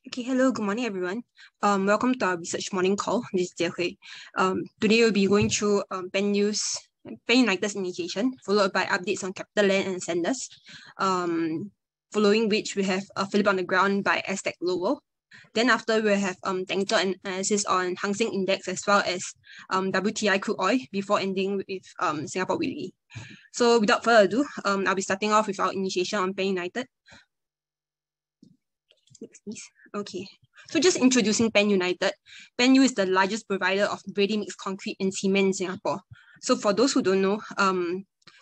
Okay, hello, good morning, everyone. Welcome to our research morning call. This is Jie Hui. Today we'll be going through Pen United's initiation, followed by updates on CapitaLand and Ascendas. Following which we have Phillip on the ground by Aztec Global. Then after we'll have technical analysis on Hang Seng Index as well as WTI crude oil before ending with Singapore Weekly. So without further ado, I'll be starting off with our initiation on Pen United. Next, please. Okay, so just introducing Pen United. Pen U is the largest provider of ready-mix concrete and cement in Singapore. So for those who don't know,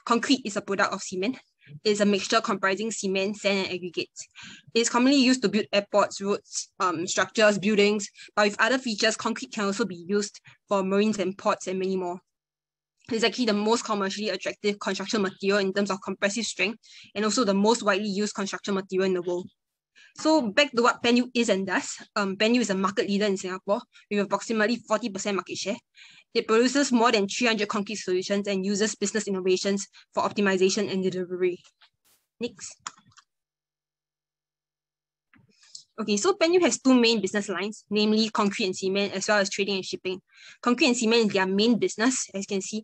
concrete is a product of cement. It's a mixture comprising cement, sand, and aggregates. It's commonly used to build airports, roads, structures, buildings, but with other features, concrete can also be used for marines and ports and many more. It's actually the most commercially attractive construction material in terms of compressive strength and also the most widely used construction material in the world. So back to what Pen U is and does. Pen U is a market leader in Singapore with approximately 40% market share. It produces more than 300 concrete solutions and uses business innovations for optimization and delivery. Next. Okay, so Pen U has two main business lines, namely concrete and cement, as well as trading and shipping. Concrete and cement is their main business. As you can see,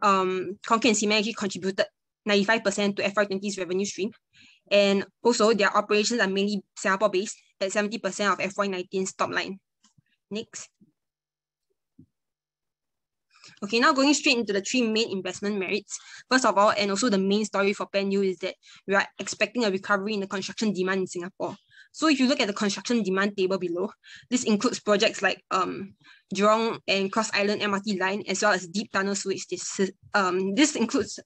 concrete and cement actually contributed 95% to FY20's revenue stream. And also, their operations are mainly Singapore-based at 70% of FY19's top line. Next. Okay, now going straight into the three main investment merits. First of all, and also the main story for Pen U is that we are expecting a recovery in the construction demand in Singapore. So if you look at the construction demand table below, this includes projects like Jurong and Cross Island MRT line, as well as deep tunnel sewage. This includes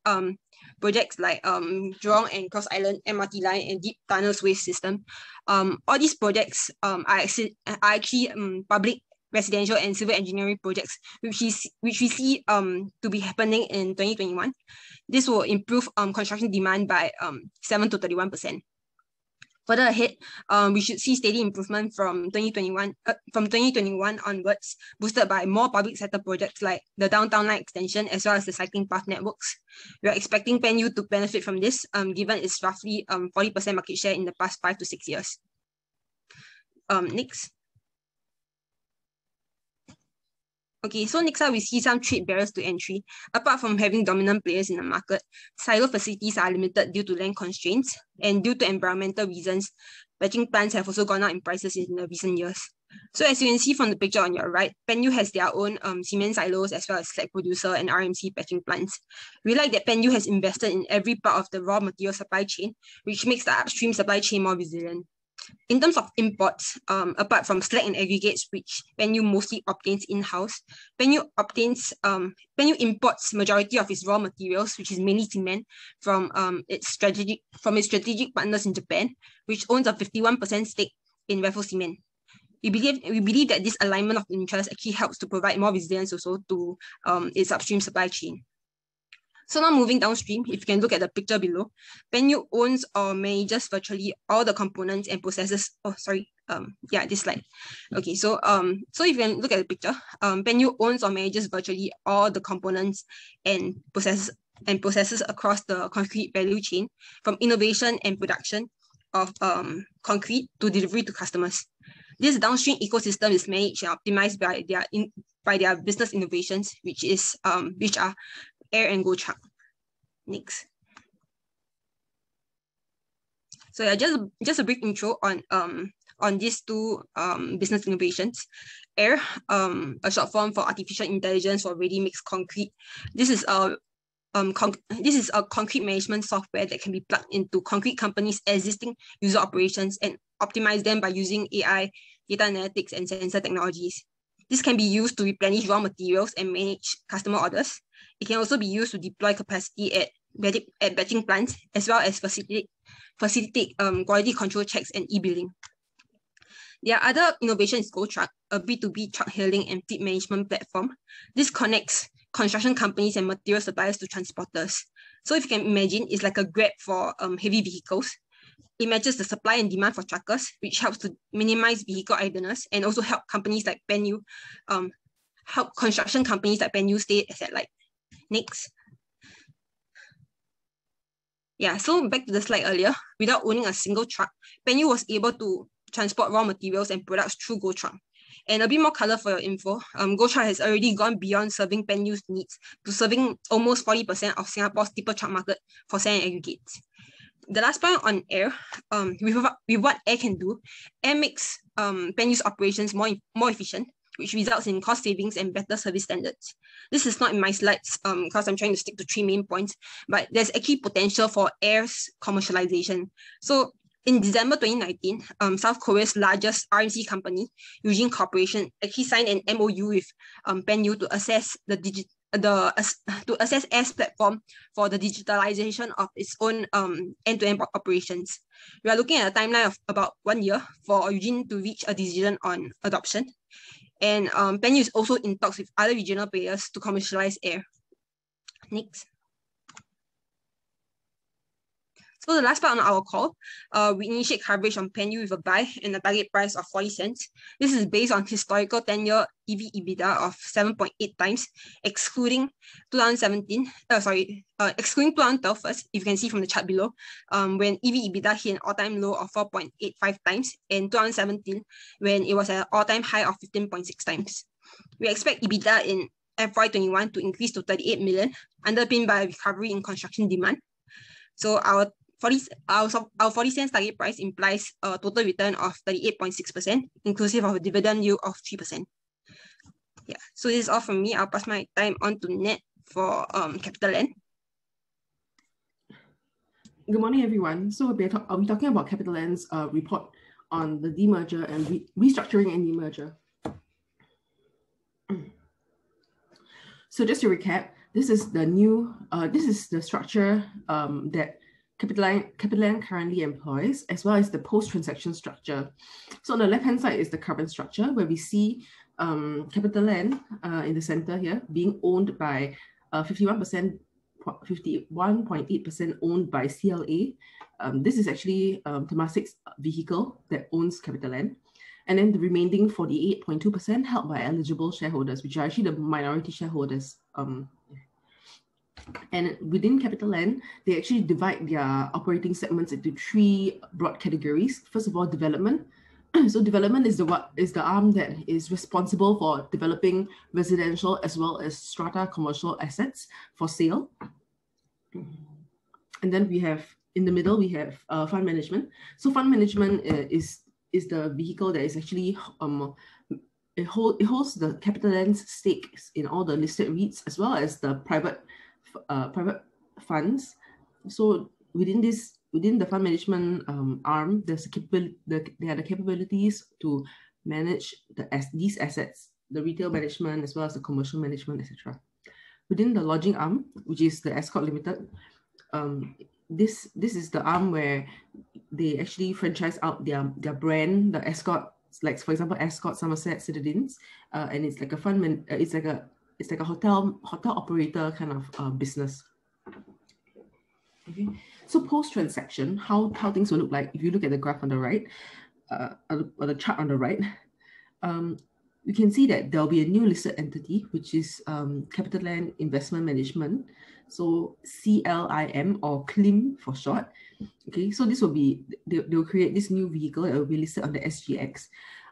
projects like Jurong and Cross Island MRT line and deep tunnel sewage system. All these projects are actually public, residential, and civil engineering projects, which we see to be happening in 2021. This will improve construction demand by 7 to 31%. Further ahead, we should see steady improvement from 2021 onwards, boosted by more public sector projects like the Downtown Line extension as well as the cycling path networks. We are expecting Pen U to benefit from this, given its roughly 40% market share in the past 5 to 6 years. Next. Okay, so next up we see some trade barriers to entry. Apart from having dominant players in the market, silo facilities are limited due to land constraints, and due to environmental reasons, batching plants have also gone up in prices in the recent years. So as you can see from the picture on your right, Pen U has their own cement silos as well as slag producer and RMC batching plants. We like that Pen U has invested in every part of the raw material supply chain, which makes the upstream supply chain more resilient. In terms of imports, apart from slag and aggregates, which Pen U mostly obtains in-house, Pen U imports majority of its raw materials, which is mainly cement, from its strategic partners in Japan, which owns a 51% stake in Raffles Cement. We believe that this alignment of interest actually helps to provide more resilience also to its upstream supply chain. So now moving downstream, if you can look at the picture below, Pen U owns or manages virtually all the components and processes. Oh, sorry. This slide. Okay, so if you can look at the picture, Pen U owns or manages virtually all the components and processes across the concrete value chain, from innovation and production of concrete to delivery to customers. This downstream ecosystem is managed and optimized by their business innovations, which are Air and Go Truck. Next. So yeah, just a brief intro on these two business innovations. Air, a short form for artificial intelligence for ready-mix concrete. This is a concrete management software that can be plugged into concrete companies' existing user operations and optimize them by using AI, data analytics, and sensor technologies. This can be used to replenish raw materials and manage customer orders. It can also be used to deploy capacity at batching plants, as well as facilitate quality control checks and e-billing. Their other innovation is Go Truck, a B2B truck hailing and fleet management platform. This connects construction companies and material suppliers to transporters. So if you can imagine, it's like a Grab for heavy vehicles. It matches the supply and demand for truckers, which helps to minimize vehicle idleness and also help companies like Pen U, help construction companies like Pen U stay asset light. Next. Yeah, so back to the slide earlier, without owning a single truck, Pen U was able to transport raw materials and products through Go Truck. And a bit more color for your info, Go Truck has already gone beyond serving Penu's needs to serving almost 40% of Singapore's tipper truck market for sand and aggregates. The last point on air, with what air can do, air makes Penu's operations more efficient, which results in cost savings and better service standards. This is not in my slides because I'm trying to stick to 3 main points, but there's actually potential for air's commercialization. So in December 2019, South Korea's largest RMC company, Eugene Corporation, actually signed an MOU with Penu to assess assess AIR's platform for the digitalization of its own end-to-end operations. We are looking at a timeline of about 1 year for Eugene to reach a decision on adoption. And Penu is also in talks with other regional players to commercialize air. Next. So the last part on our call, we initiate coverage on Penu with a buy and a target price of 40 cents. This is based on historical 10-year EV/EBITDA of 7.8 times, excluding 2017. Excluding 2012 first, if you can see from the chart below, when EV/EBITDA hit an all-time low of 4.85 times, and 2017 when it was at an all-time high of 15.6 times. We expect EBITDA in FY21 to increase to 38 million, underpinned by a recovery in construction demand. So our 40 cents target price implies a total return of 38.6%, inclusive of a dividend yield of 3%. Yeah, so this is all from me. I'll pass my time on to Ned for CapitaLand. Good morning, everyone. So I'll be talking about CapitaLand's report on the demerger and restructuring and demerger. So just to recap, this is the structure that CapitaLand currently employs, as well as the post-transaction structure. So on the left-hand side is the current structure, where we see CapitaLand in the center here being owned by 51.8% owned by CLA. This is actually Temasek's vehicle that owns CapitaLand. And then the remaining 48.2% held by eligible shareholders, which are actually the minority shareholders. And within CapitaLand, they actually divide their operating segments into 3 broad categories. First of all, development. So development is the arm that is responsible for developing residential as well as strata commercial assets for sale. And then we have, in the middle, we have fund management. So fund management is the vehicle that is actually it holds the CapitaLand's stakes in all the listed REITs as well as the private funds. So within the fund management arm, they have the capabilities to manage these assets, the retail management as well as the commercial management, etc. Within the lodging arm, which is the Aztec Limited, this is the arm where they actually franchise out their brand, the Ascott, like for example Ascott Somerset Citadines, and it's like a it's like a hotel operator kind of business. Okay, so post-transaction, how things will look like. If you look at the graph on the right, or the chart on the right, you can see that there'll be a new listed entity, which is CapitaLand Investment Management, so CLIM or CLIM for short. Okay, so this will be, they'll create this new vehicle that will be listed on the SGX,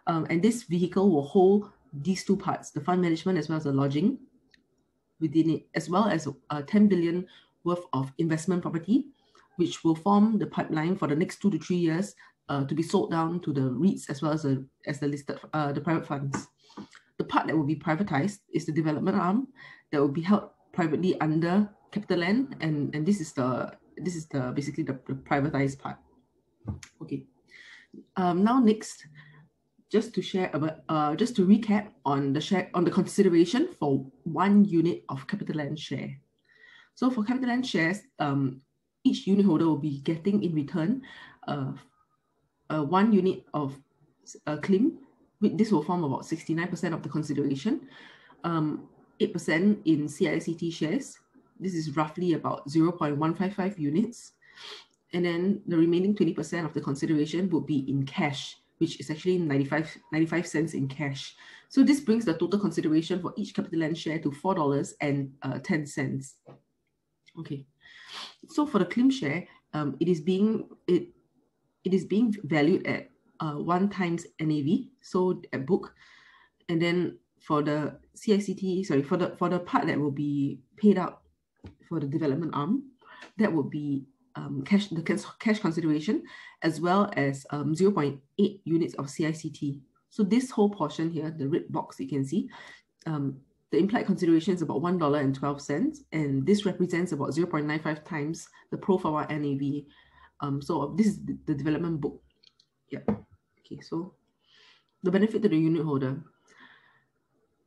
and this vehicle will hold these 2 parts, the fund management as well as the lodging within it, as well as 10 billion worth of investment property, which will form the pipeline for the next 2 to 3 years to be sold down to the REITs as well as the listed the private funds. The part that will be privatized is the development arm that will be held privately under CapitaLand, and this is basically the privatized part. Okay. Now next, just to share about just to recap on the consideration for 1 unit of CapitaLand share. So for CapitaLand shares, each unit holder will be getting in return 1 unit of CLIM. This will form about 69% of the consideration, 8% in CICT shares. This is roughly about 0.155 units. And then the remaining 20% of the consideration would be in cash, which is actually 95 cents in cash. So this brings the total consideration for each CapitaLand share to $4.10. Okay. So for the CLIM share, it is being valued at 1 times NAV, so at book. And then for the CICT, sorry, for the part that will be paid out for the development arm, that would be cash consideration, as well as 0.8 units of CICT. So this whole portion here, the red box you can see, the implied consideration is about $1.12, and this represents about 0.95 times the pro forma NAV. So this is the development book. Yeah. Okay. So the benefit to the unit holder.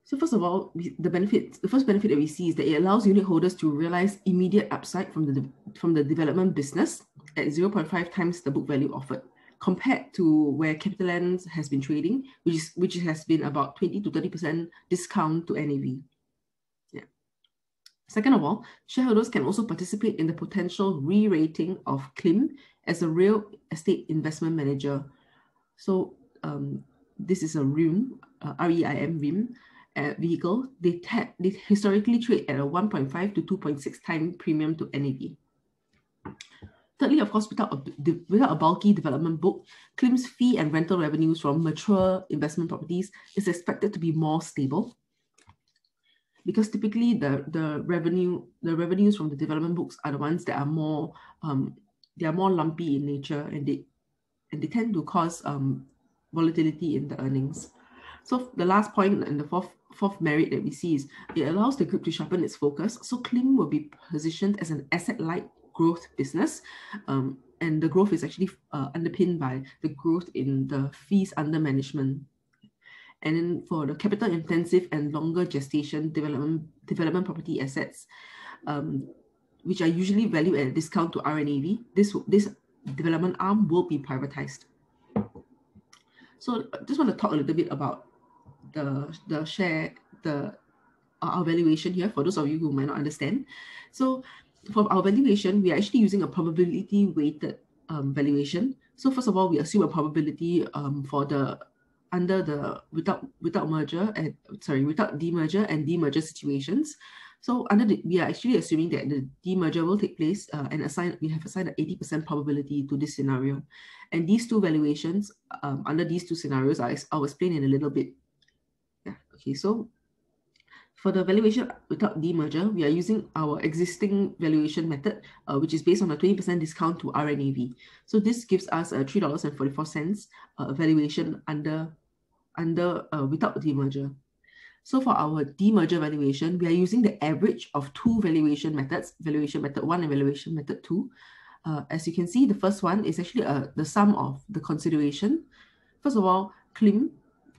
So first of all, the first benefit that we see is that it allows unit holders to realize immediate upside from the development business at 0.5 times the book value offered, compared to where CapitaLand has been trading, which has been about 20 to 30% discount to NAV. Yeah. Second of all, shareholders can also participate in the potential re-rating of CLIM as a real estate investment manager. So this is a REIM, REIM REIM vehicle. They historically trade at a 1.5 to 2.6 times premium to NAV. Thirdly, of course, without a bulky development book, CLIM's fee and rental revenues from mature investment properties is expected to be more stable, because typically the revenues from the development books are the ones that are more lumpy in nature, and they tend to cause volatility in the earnings. So the last point and the fourth merit that we see is it allows the group to sharpen its focus. So CLIM will be positioned as an asset-light growth business, and the growth is actually underpinned by the growth in the fees under management. And then for the capital-intensive and longer gestation development property assets, which are usually valued at a discount to RNAV, this development arm will be privatized. So I just want to talk a little bit about our valuation here for those of you who might not understand. So for our valuation, we are actually using a probability weighted valuation. So first of all, we assume a probability without demerger and demerger situations. So we are actually assuming that the demerger will take place, and we have assigned an 80% probability to this scenario. And these two valuations under these two scenarios, I'll explain in a little bit. Yeah. Okay. So for the valuation without demerger, we are using our existing valuation method, which is based on a 20% discount to RNAV. So this gives us a $3.44 valuation without demerger. So for our demerger valuation, we are using the average of two valuation methods, valuation method 1 and valuation method 2. As you can see, the first one is actually the sum of the consideration. First of all, CLIM,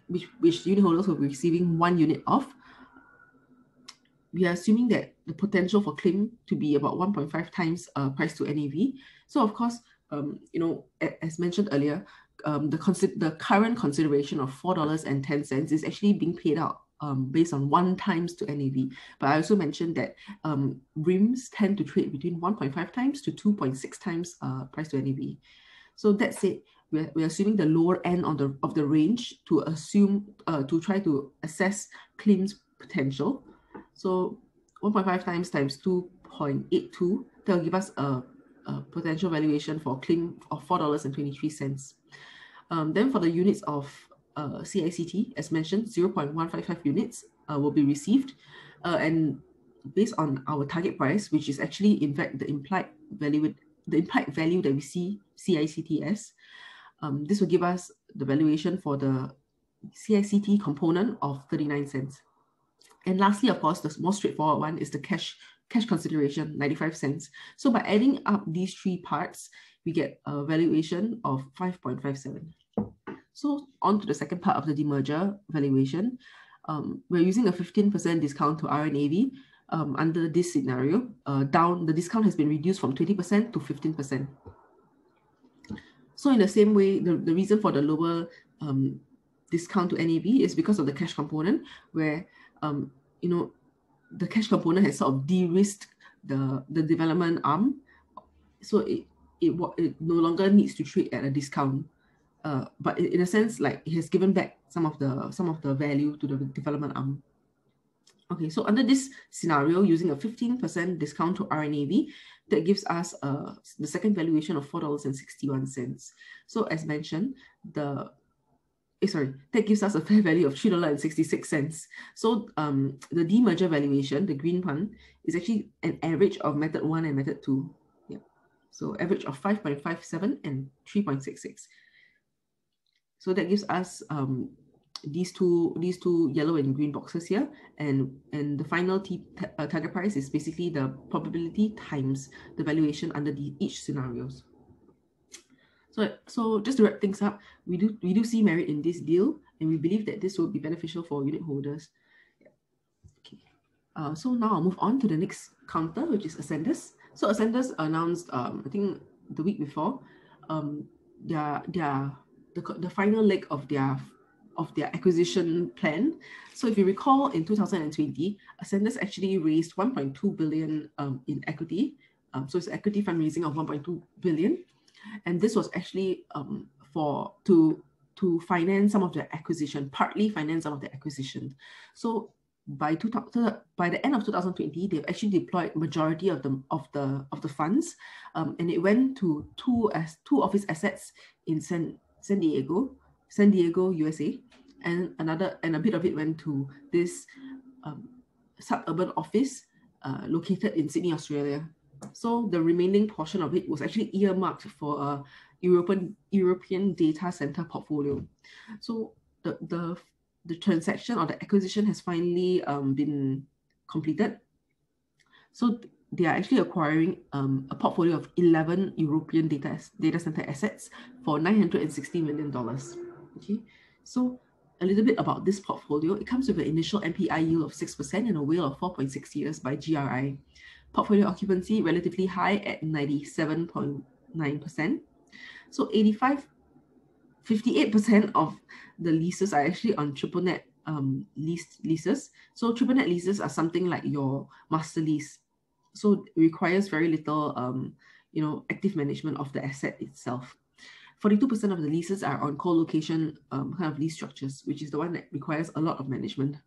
which unit holders will be receiving 1 unit of. We are assuming that the potential for CLIM to be about 1.5 times price to NAV. So of course, as mentioned earlier, the current consideration of $4.10 is actually being paid out based on 1 times to NAV. But I also mentioned that REIMs tend to trade between 1.5 times to 2.6 times price to NAV. So that's it. We're assuming the lower end of the range to try to assess CLIM's potential. So 1.5 times 2.82, that will give us a potential valuation for CLIM of $4.23. Then for the units of CICT, as mentioned, 0.155 units will be received, and based on our target price, which is actually in fact the implied value that we see CICT as, this will give us the valuation for the CICT component of 39 cents. And lastly, of course, the most straightforward one is the cash consideration, 95 cents. So by adding up these 3 parts, we get a valuation of 5.57. So on to the second part of the demerger valuation. We're using a 15% discount to RNAV. Under this scenario, the discount has been reduced from 20% to 15%. So in the same way, the reason for the lower discount to NAV is because of the cash component, where the cash component has sort of de-risked the development arm, so it no longer needs to trade at a discount. But in a sense, like, it has given back some of the value to the development arm. Okay, so under this scenario, using a 15% discount to RNAV, that gives us the second valuation of $4.61. So as mentioned, that gives us a fair value of $3.66. So the demerger valuation, the green one, is actually an average of method 1 and method 2. Yeah. So average of 5.57 and 3.66. So that gives us these two yellow and green boxes here, and the final target price is basically the probability times the valuation under each scenarios. So just to wrap things up, we do see merit in this deal, and we believe that this will be beneficial for unit holders. Okay. So now I'll move on to the next counter, which is Ascendas. So Ascendas announced, I think the week before, the final leg of their acquisition plan. So if you recall, in 2020, Ascendas actually raised 1.2 billion in equity. So it's equity fundraising of 1.2 billion. And this was actually to finance some of the acquisition, partly finance some of the acquisition. So by the end of 2020, they've actually deployed majority of the funds, and it went to two office assets in San Diego, USA, and a bit of it went to this suburban office located in Sydney, Australia. So the remaining portion of it was actually earmarked for a European data center portfolio. So the transaction or the acquisition has finally been completed. So they are actually acquiring a portfolio of 11 European data center assets for $960 million. Okay, so a little bit about this portfolio. It comes with an initial MPI yield of 6% and a WALE of 4.6 years by GRI. Portfolio occupancy relatively high at 97.9%. So 58% of the leases are actually on triple net leases. So triple net leases are something like your master lease. So it requires very little active management of the asset itself. 42% of the leases are on co-location kind of lease structures, which is the one that requires a lot of management.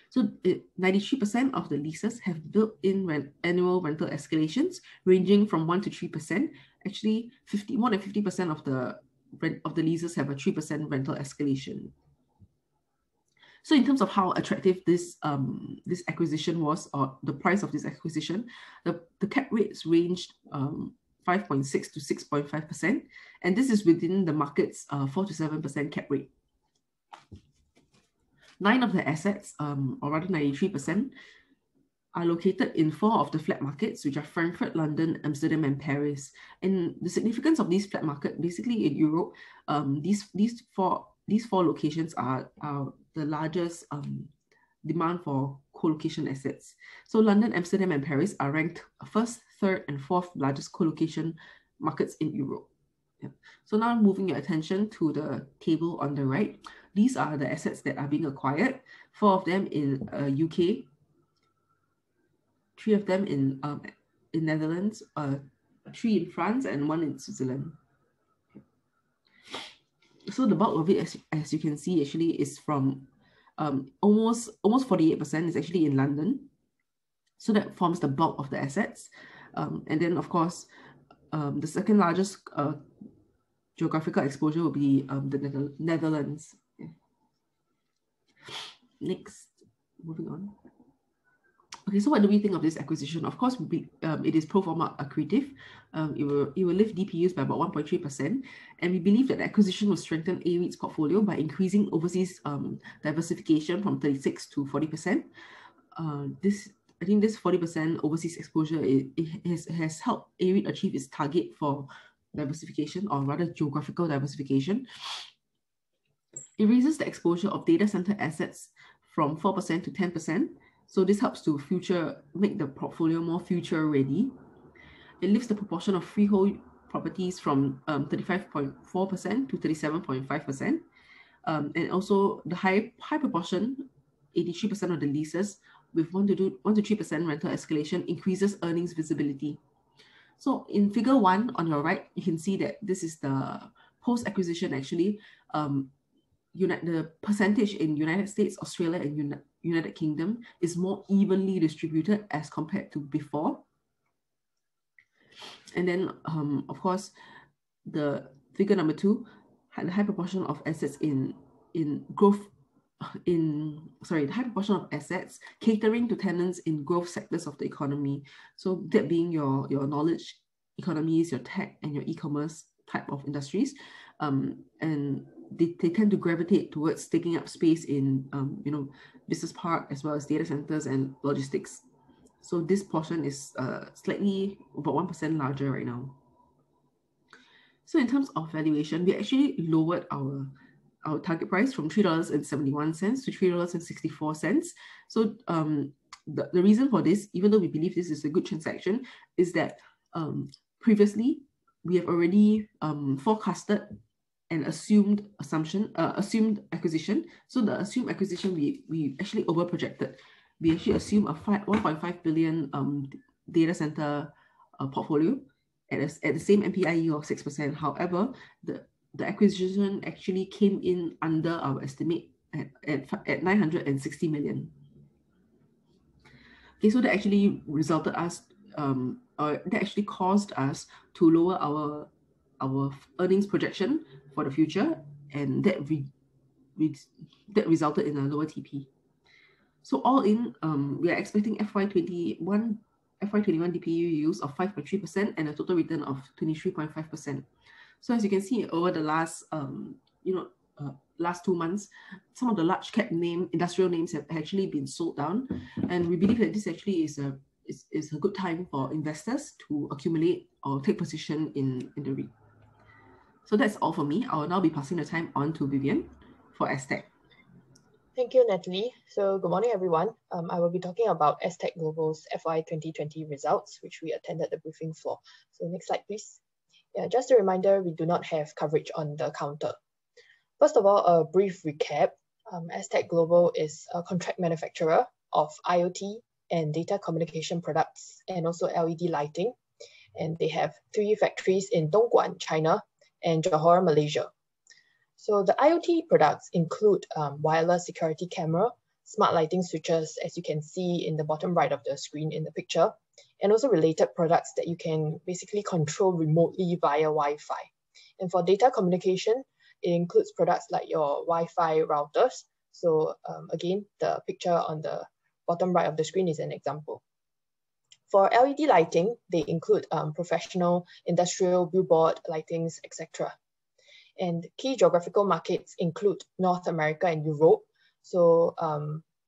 So 93% of the leases have built-in annual rental escalations ranging from 1 to 3%. Actually, more than 50% of the leases have a 3% rental escalation. So in terms of how attractive this acquisition was, or the price of this acquisition, the cap rates ranged 5.6 to 6.5%, and this is within the market's 4 to 7% cap rate. 9 of the assets, or rather 93%, are located in 4 of the flat markets, which are Frankfurt, London, Amsterdam, and Paris. And the significance of these flat markets, basically in Europe, these four locations are the largest demand for co-location assets. So London, Amsterdam, and Paris are ranked first, third, and fourth largest co-location markets in Europe. Yeah. So now moving your attention to the table on the right. These are the assets that are being acquired. 4 of them in UK, 3 of them in Netherlands, 3 in France, and 1 in Switzerland. So the bulk of it, as you can see, actually is from almost 48% is actually in London. So that forms the bulk of the assets. And then, of course, the second largest geographical exposure will be the Netherlands. Yeah. Next, moving on. Okay, so what do we think of this acquisition? Of course, it is pro forma accretive. It will lift DPUs by about 1.3%, and we believe that the acquisition will strengthen AREIT's portfolio by increasing overseas diversification from 36 to 40%. I think this 40% overseas exposure has helped AREIT achieve its target for diversification, or rather geographical diversification. It raises the exposure of data center assets from 4% to 10%. So this helps to make the portfolio more future ready. It lifts the proportion of freehold properties from 35.4% to 37.5%. And also the high proportion, 83% of the leases with 1 to 3% rental escalation increases earnings visibility. So in figure 1 on your right, you can see that this is the post-acquisition actually. The percentage in United States, Australia, and United Kingdom is more evenly distributed as compared to before. And then, of course, the figure number 2, the high proportion of assets in growth, the high proportion of assets catering to tenants in growth sectors of the economy. So that being your knowledge economies, your tech and your e-commerce type of industries, and they tend to gravitate towards taking up space in business park as well as data centers and logistics. So this portion is slightly about 1% larger right now. So in terms of valuation, we actually lowered our target price from $3.71 to $3.64. So the reason for this, even though we believe this is a good transaction, is that previously we have already forecasted an assumed acquisition. So the assumed acquisition, we actually over projected. We actually assume a 1.5 billion data center portfolio at the same MPI of 6%. However, the acquisition actually came in under our estimate at 960 million. Okay, so that actually resulted us, that actually caused us to lower our earnings projection for the future, and that resulted in a lower TP. So all in, we are expecting FY21 DPU yields of 5.3% and a total return of 23.5%. So as you can see, over the last last 2 months, some of the large cap industrial names have actually been sold down, and we believe that this actually is a good time for investors to accumulate or take position in the REIT. So that's all for me. I will now be passing the time on to Vivian for Aztec. Thank you, Natalie. So good morning, everyone. I will be talking about Aztec Global's FY 2020 results, which we attended the briefing for. So next slide, please. Yeah, just a reminder, we do not have coverage on the counter. First of all, a brief recap. Aztec Global is a contract manufacturer of IoT and data communication products and also LED lighting. And they have 3 factories in Dongguan, China and Johor, Malaysia. So the IoT products include wireless security camera, smart lighting switches, as you can see in the bottom right of the screen in the picture, and also related products that you can basically control remotely via Wi-Fi. And for data communication, it includes products like your Wi-Fi routers. So again, the picture on the bottom right of the screen is an example. For LED lighting, they include professional, industrial, billboard lightings, etc. And key geographical markets include North America and Europe. So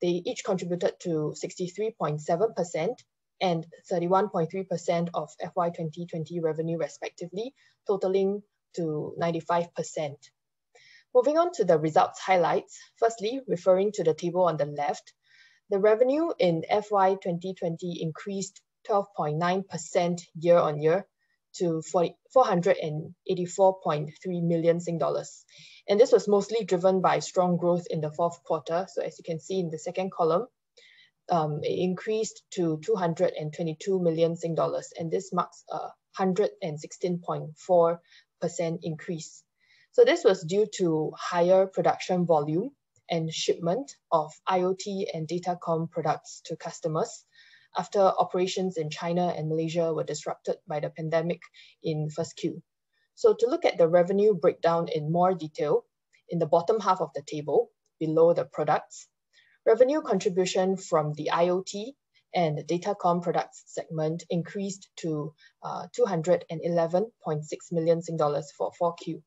they each contributed to 63.7% and 31.3% of FY 2020 revenue respectively, totaling to 95%. Moving on to the results highlights. Firstly, referring to the table on the left, the revenue in FY 2020 increased 12.9% year on year to 484.3 million Sing dollars. And this was mostly driven by strong growth in the 4th quarter. So as you can see in the second column, it increased to 222 million Sing dollars. And this marks a 116.4% increase. So this was due to higher production volume and shipment of IoT and datacom products to customers after operations in China and Malaysia were disrupted by the pandemic in first Q. So to look at the revenue breakdown in more detail, in the bottom half of the table, below the products, revenue contribution from the IoT and the datacom products segment increased to 211.6 million Sing dollars for 4Q.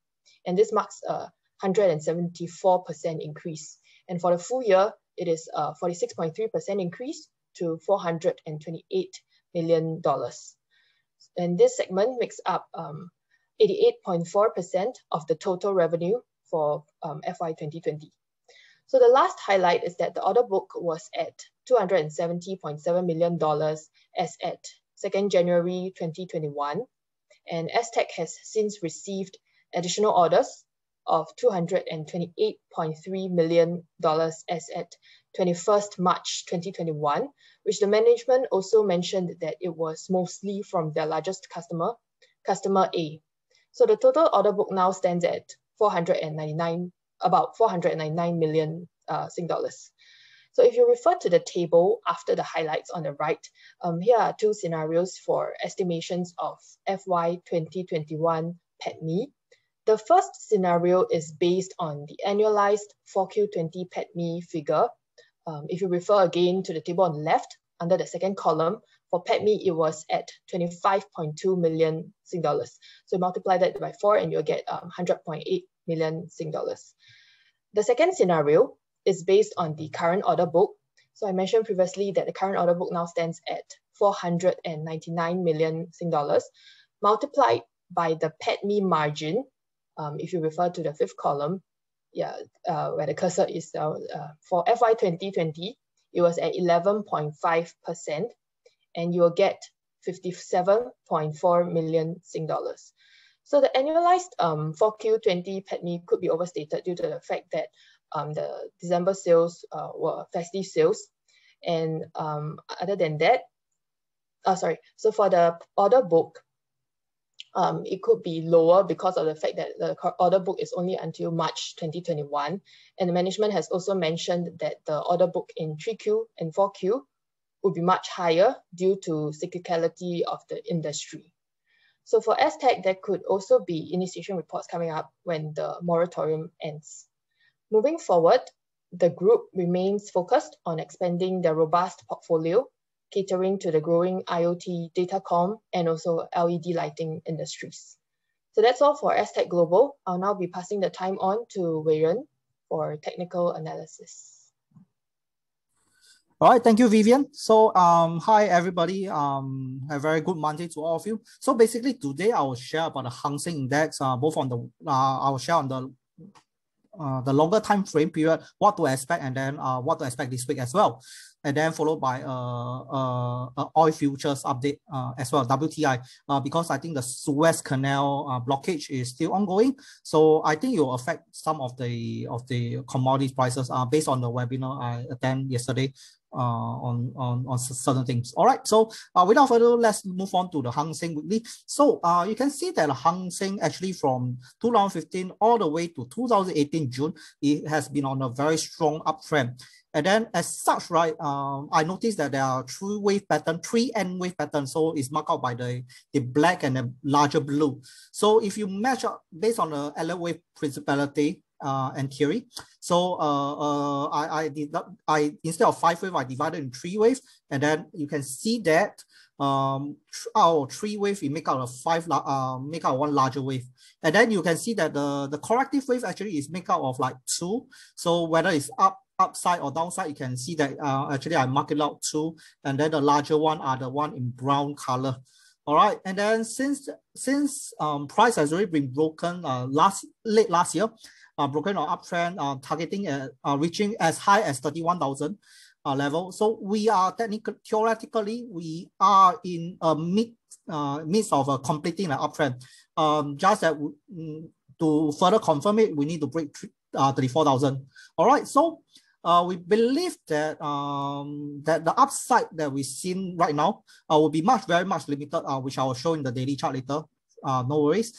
And this marks a 174% increase. And for the full year, it is a 46.3% increase to $428 million. And this segment makes up 88.4% of the total revenue for FY 2020. So the last highlight is that the order book was at $270.7 million as at 2nd January 2021. And Aztec has since received additional orders of $228.3 million as at 21st March 2021, which the management also mentioned that it was mostly from their largest customer A. So the total order book now stands at about 499 million Sing dollars. So if you refer to the table after the highlights on the right, here are two scenarios for estimations of FY 2021 PATMI. The first scenario is based on the annualized 4Q20 PATMI figure. If you refer again to the table on the left, under the second column, for PATMI, it was at 25.2 million Sing dollars. So multiply that by 4 and you'll get 100.8 million Sing dollars. The second scenario is based on the current order book. So I mentioned previously that the current order book now stands at 499 million Sing dollars, multiplied by the PATMI margin. If you refer to the fifth column, where the cursor is for FY 2020, it was at 11.5%, and you'll get 57.4 million Sing dollars. So the annualized 4Q20 PATMI could be overstated due to the fact that the December sales were festive sales. And other than that, so for the order book, it could be lower because of the fact that the order book is only until March 2021. And the management has also mentioned that the order book in 3Q and 4Q would be much higher due to cyclicality of the industry. So for Aztec, there could also be initiation reports coming up when the moratorium ends. Moving forward, the group remains focused on expanding their robust portfolio, catering to the growing IoT, datacom, and also LED lighting industries. So that's all for Aztec Global. I'll now be passing the time on to Wei Ren for technical analysis. All right, thank you, Vivian. So, hi everybody. A very good Monday to all of you. So basically today I will share about the Hang Seng Index, both on the I will share on the longer time frame period, what to expect, and then what to expect this week as well, and then followed by oil futures update as well, WTI, because I think the Suez Canal blockage is still ongoing, so I think it will affect some of the commodity prices based on the webinar I attended yesterday on certain things. All right, so without further ado, let's move on to the Hang Seng Weekly. So you can see that Hang Seng actually from 2015 all the way to 2018 June, it has been on a very strong uptrend. And then as such, right, I noticed that there are three end wave pattern. So it's marked out by the black and the larger blue. So if you match up based on the L wave principality and theory, so I instead of 5 wave, I divided in 3 waves, and then you can see that our 3 wave we make out of make out one larger wave, and then you can see that the corrective wave actually is make out of like 2. So whether it's upside or downside, you can see that actually I mark it out 2, and then the larger one are the one in brown color. All right, and then since price has already been broken late last year, broken on uptrend, targeting reaching as high as 31,000 level. So we are theoretically we are in a midst of completing the uptrend. Just that to further confirm it, we need to break 34,000. All right, so we believe that that the upside that we've seen right now will be very much limited, which I will show in the daily chart later. No worries.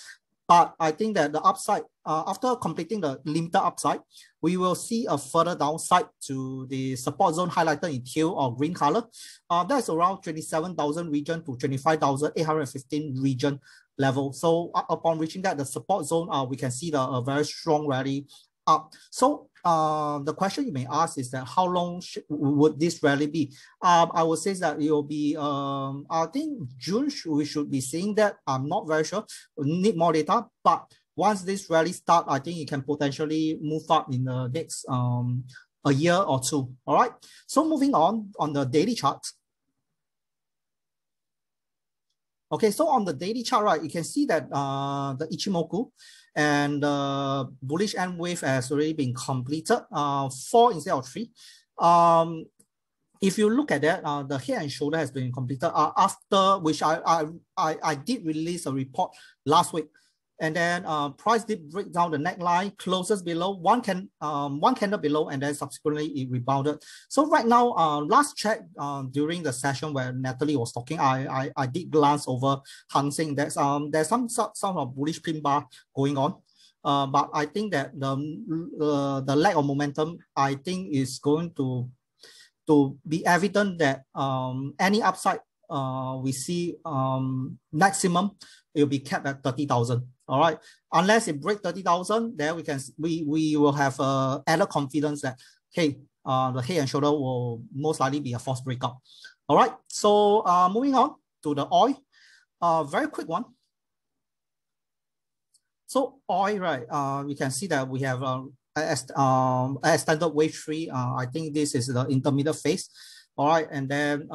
But I think that the upside, after completing the limited upside, we will see a further downside to the support zone highlighted in teal or green color. That's around 27,000 region to 25,815 region level. So upon reaching that, the support zone, we can see a very strong rally up. So the question you may ask is that how long would this rally be? I would say that it will be, I think June we should be seeing that. I'm not very sure. We need more data, but once this rally starts, I think it can potentially move up in the next a year or two. All right. So moving on the daily chart. Okay, so on the daily chart, right, you can see that the Ichimoku and the bullish end wave has already been completed, 4 instead of 3. If you look at that, the head and shoulder has been completed after which I did release a report last week. And then price did break down the neckline, closes below one candle below, and then subsequently it rebounded. So right now, last check during the session where Natalie was talking, I did glance over Hang Seng. There's some of bullish pin bar going on, but I think that the lack of momentum, I think, is going to to be evident that any upside we see maximum, it will be capped at 30,000. All right, unless it breaks 30,000, then we will have added confidence that, hey, the head and shoulder will most likely be a false breakout. All right, so moving on to the oil, very quick one. So oil, right? You can see that we have standard wave 3. I think this is the intermediate phase. All right, and then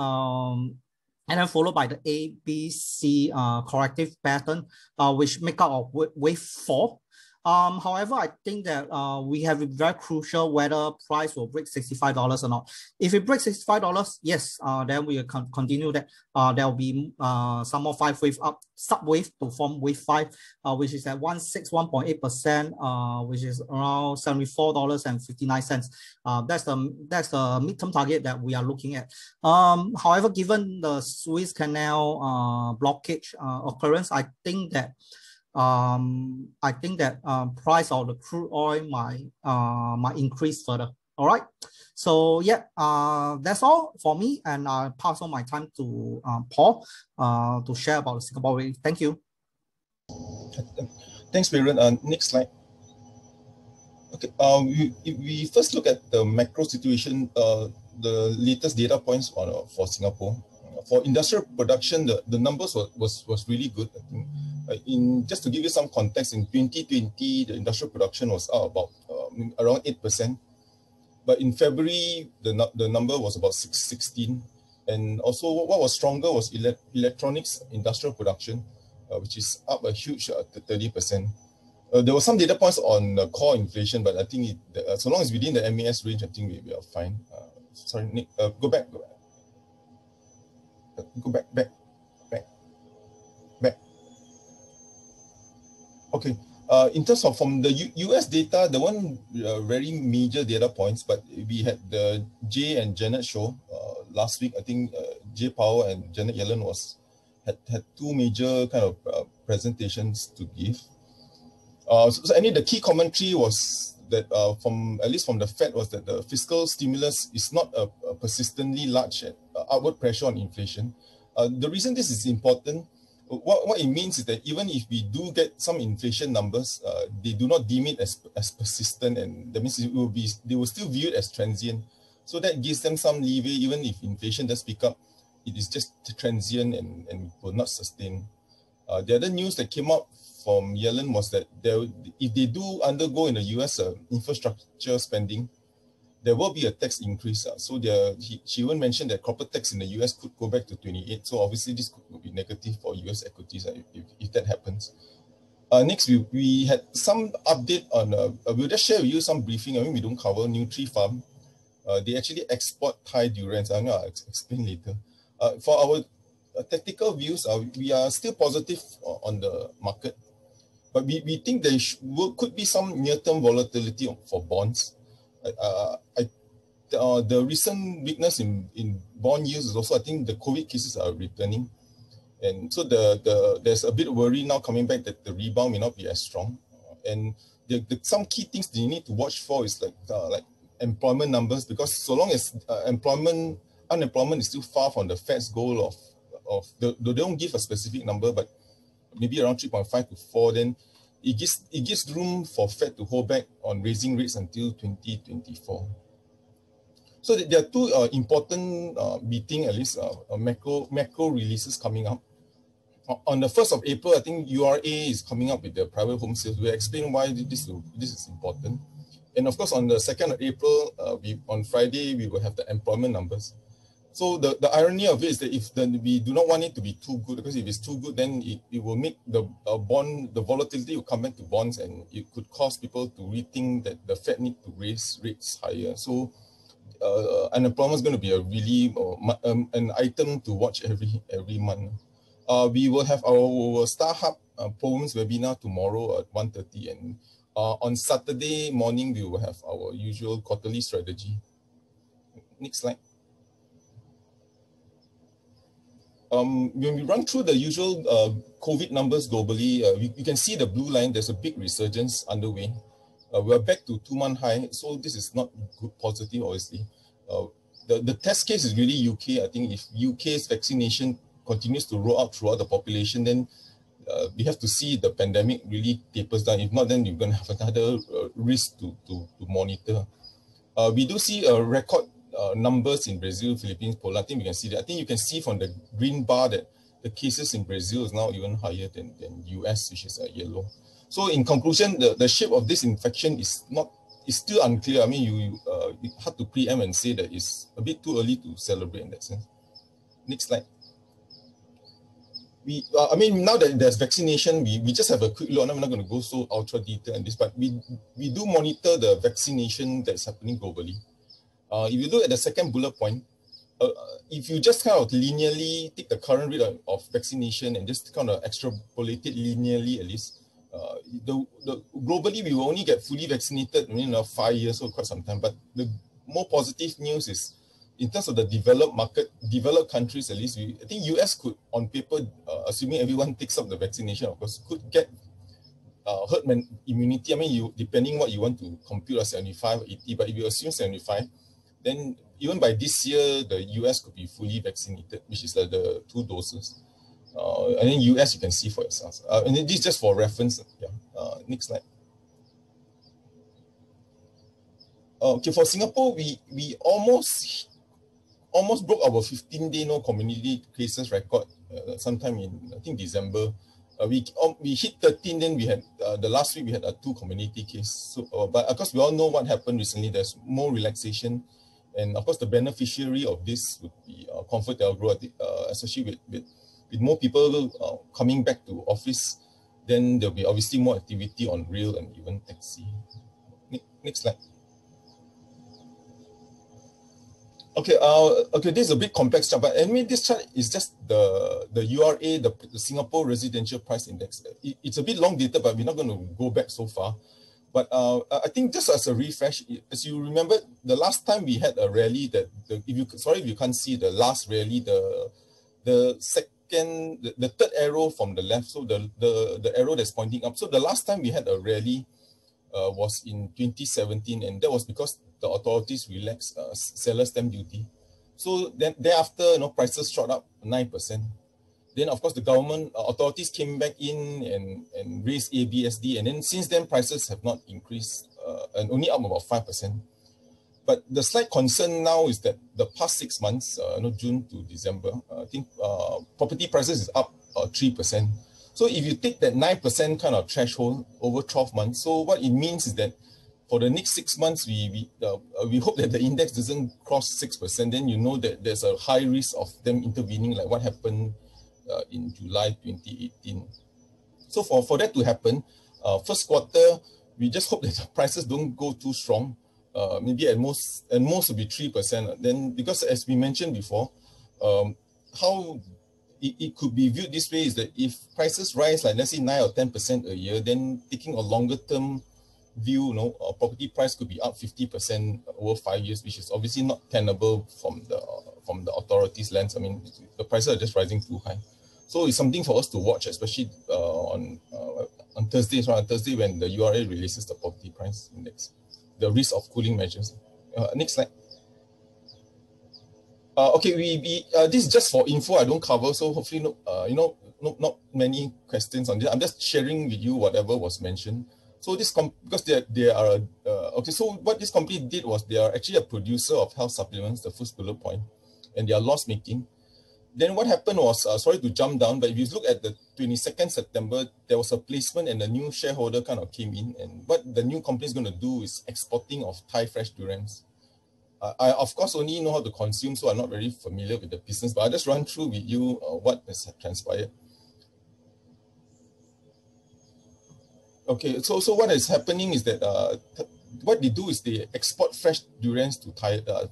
followed by the A, B, C corrective pattern, which make up of wave 4. However, I think that we have a very crucial whether price will break $65 or not. If it breaks $65, yes, then we will continue that. There will be some more 5 wave up, sub-wave to form wave 5, which is at 161.8%, which is around $74.59. That's the midterm target that we are looking at. However, given the Suez Canal blockage occurrence, I think that price of the crude oil might increase further. All right. So yeah, that's all for me, and I'll pass on my time to Paul to share about the Singapore rate. Thank you. Thanks, Viren. Next slide. Okay. If we first look at the macro situation, the latest data points for Singapore. For industrial production, the numbers was really good. I think. Just to give you some context, in 2020, the industrial production was up about around 8%. But in February, the number was about 16. And also what was stronger was electronics industrial production, which is up a huge 30%. There were some data points on core inflation, but I think so long as within the MAS range, I think we are fine. Sorry, Nick, go back. Okay, in terms of from the US data, the one very major data points, but we had the Jay and Janet show last week. I think Jay Powell and Janet Yellen had 2 major kind of presentations to give. So any the key commentary was that at least from the Fed, was that the fiscal stimulus is not a persistently large upward pressure on inflation. The reason this is important, what it means is that even if we do get some inflation numbers, they do not deem it as persistent, and that means they will still view it as transient. So that gives them some leeway. Even if inflation does pick up, it is just transient and will not sustain. The other news that came up from Yellen was that if they do undergo in the US infrastructure spending, there will be a tax increase. So she even mentioned that corporate tax in the US could go back to 28. So obviously this could be negative for US equities if that happens. Next, we had some update on, we'll just share with you some briefing. I mean, we don't cover Nutri-Farm. They actually export Thai durians. I'm going to explain later. For our tactical views, we are still positive on the market, but we think there could be some near-term volatility for bonds. The recent weakness in bond yields is also, I think the COVID cases are returning. And so there's a bit of worry now coming back that the rebound may not be as strong. And some key things that you need to watch for is like employment numbers, because so long as unemployment is still far from the Fed's goal of they don't give a specific number, but maybe around 3.5 to 4, then it gives room for Fed to hold back on raising rates until 2024. So there are 2 important meeting, at least macro releases coming up. On the 1st of April, I think URA is coming up with the private home sales. We'll explain why this is important. And of course, on the 2nd of April, on Friday, we will have the employment numbers. So the irony of it is that we do not want it to be too good, because if it's too good, then it will make the volatility will come back to bonds, and it could cause people to rethink that the Fed need to raise rates higher. So unemployment is going to be a really an item to watch every month. We will have our StarHub Poems webinar tomorrow at 1:30, and on Saturday morning we will have our usual quarterly strategy. Next slide. When we run through the usual COVID numbers globally, you can see the blue line. There's a big resurgence underway. We're back to 2-month high, so this is not good positive, obviously. the test case is really UK. I think if UK's vaccination continues to roll out throughout the population, then we have to see the pandemic really tapers down. If not, then you're going to have another risk to monitor. We do see a record numbers in Brazil, Philippines, Poland. I think we can see that. I think you can see from the green bar that the cases in Brazil is now even higher than US, which is yellow. So in conclusion, the shape of this infection is still unclear. I mean, it's hard to preempt and say that it's a bit too early to celebrate in that sense. Next slide. I mean, now that there's vaccination, we just have a quick look. I'm not going to go so ultra detailed in this, but we do monitor the vaccination that's happening globally. If you look at the second bullet point, if you just kind of linearly take the current rate of vaccination and just kind of extrapolate it linearly at least, globally we will only get fully vaccinated in 5 years or quite some time. But the more positive news is, in terms of the developed countries at least, I think US could, on paper, assuming everyone takes up the vaccination, of course, could get herd immunity. I mean, depending what you want to compute as 75 or 80, but if you assume 75, then even by this year, the US could be fully vaccinated, which is the 2 doses. And then US, you can see for yourselves. And this is just for reference. Yeah. Next slide. Okay, for Singapore, we almost broke our 15-day no community cases record sometime in, I think, December. We hit 13, then we had, the last week we had 2 community cases. So, but of course, we all know what happened recently. There's more relaxation. And of course, the beneficiary of this would be ComfortDelGro, especially with more people coming back to office. Then there'll be obviously more activity on rail and even taxi. Next slide. Okay, okay, this is a bit complex chart, but anyway, this chart is just the URA, the Singapore Residential Price Index. It's a bit long dated, but we're not going to go back so far. But I think just as a refresh, as you remember, the last time we had a rally that, if you can't see the last rally, the third arrow from the left, so the arrow that's pointing up. So the last time we had a rally was in 2017, and that was because the authorities relaxed seller stamp duty. So then thereafter, prices shot up 9%. Then of course the government authorities came back in and raised ABSD, and then since then prices have not increased and only up about 5%. But the slight concern now is that the past 6 months, June to December, I think property prices is up 3%. So if you take that 9% kind of threshold over 12 months, so what it means is that for the next 6 months, we hope that the index doesn't cross 6%. Then you know that there's a high risk of them intervening, like what happened in July 2018. So for that to happen, first quarter, we just hope that the prices don't go too strong. Maybe at most will be 3%. Then, because as we mentioned before, how it could be viewed this way is that if prices rise, like let's say 9 or 10% a year, then taking a longer term view, property price could be up 50% over 5 years, which is obviously not tenable from the authorities' lens. I mean, the prices are just rising too high. So it's something for us to watch, especially on Thursday, when the URA releases the property price index, the risk of cooling measures. Next slide. Okay, this is just for info. I don't cover, so hopefully not many questions on this. I'm just sharing with you whatever was mentioned. So this because they are okay. So what this company did was they are actually a producer of health supplements, the first bullet point, and they are loss making. Then what happened was, sorry to jump down, but if you look at the 22nd September, there was a placement and a new shareholder kind of came in. And what the new company is going to do is exporting of Thai fresh durians. I, of course, only know how to consume, so I'm not very familiar with the business, but I'll just run through with you what has transpired. Okay, so what is happening is that what they do is they export fresh durians to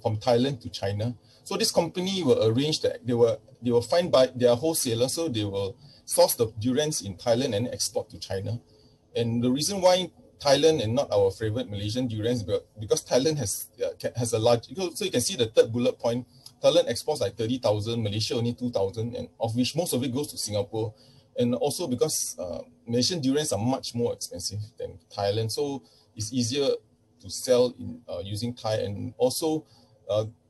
from Thailand to China. So this company will arrange that they will find by their wholesaler, so they will source the durians in Thailand and export to China. And the reason why Thailand and not our favorite Malaysian durians, because Thailand has a large, so you can see the third bullet point, Thailand exports like 30,000, Malaysia only 2,000, and of which most of it goes to Singapore. And also because Malaysian durians are much more expensive than Thailand, so it's easier to sell in using Thai. And also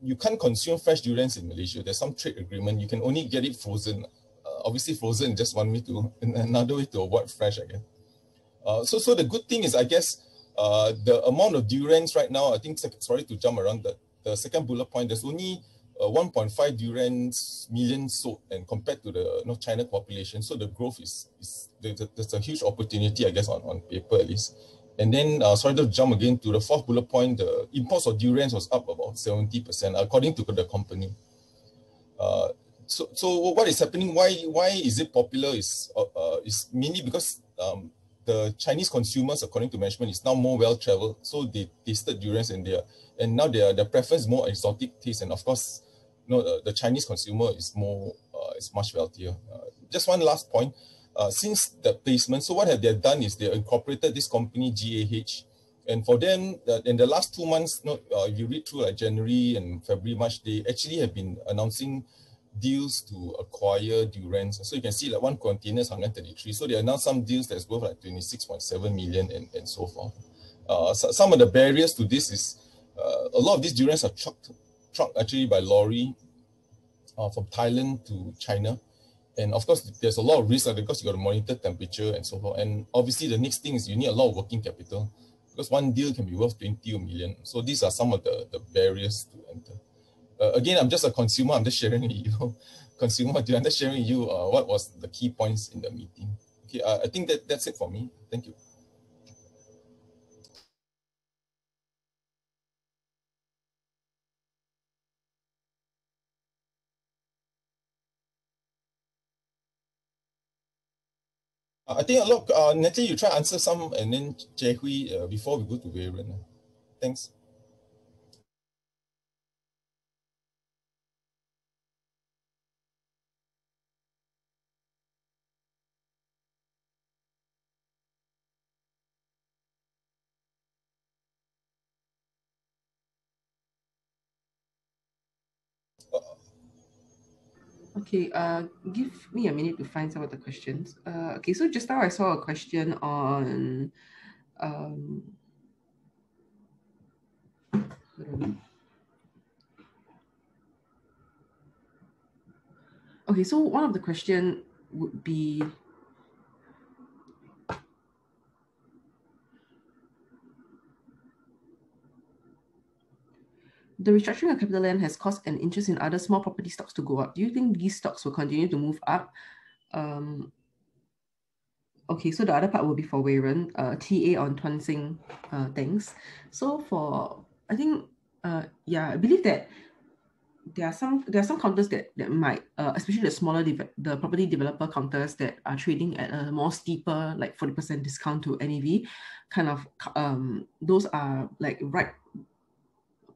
you can't consume fresh durians in Malaysia. There's some trade agreement. You can only get it frozen. Obviously, frozen is just one way to, another way to avoid fresh, I guess. So the good thing is, I guess, the amount of durians right now, I think, sorry to jump around, the second bullet point, there's only 1.5 durians million sold, and compared to the China population. So the growth there's a huge opportunity, I guess, on paper at least. And then, sorry to jump again to the fourth bullet point, the imports of durians was up about 70%, according to the company. So what is happening? Why is it popular? Is mainly because the Chinese consumers, according to management, is now more well-traveled. So they tasted durians, and now their preference is more exotic taste. And of course, the Chinese consumer is much wealthier. Just one last point. Since the placement, so what have they done is they incorporated this company GAH, and for them, in the last 2 months, you read through like January and February, March, they actually have been announcing deals to acquire durians. So you can see like one container is 133. So they announced some deals that's worth like 26.7 million and so forth. So some of the barriers to this is a lot of these durians are trucked actually by lorry from Thailand to China. And of course, there's a lot of risk because you got to monitor temperature and so forth. And obviously, the next thing is you need a lot of working capital because one deal can be worth 20 million. So these are some of the barriers to enter. Again, I'm just a consumer. I'm just sharing with you, I'm just sharing with you what was the key points in the meeting. Okay, I think that's it for me. Thank you. I think a lot, Natalie, you try to answer some, and then Jie Hui before we go to Varen. Thanks. Okay, give me a minute to find some of the questions. Okay, so just now I saw a question on okay, so one of the question would be the restructuring of CapitaLand has caused an interest in other small property stocks to go up. Do you think these stocks will continue to move up? Okay, so the other part will be for Wei Ren, TA on Tuan Seng, thanks. So for, I think, yeah, I believe that there are some counters that might, especially the smaller, the property developer counters that are trading at a more steeper, like 40% discount to NAV, kind of, those are like right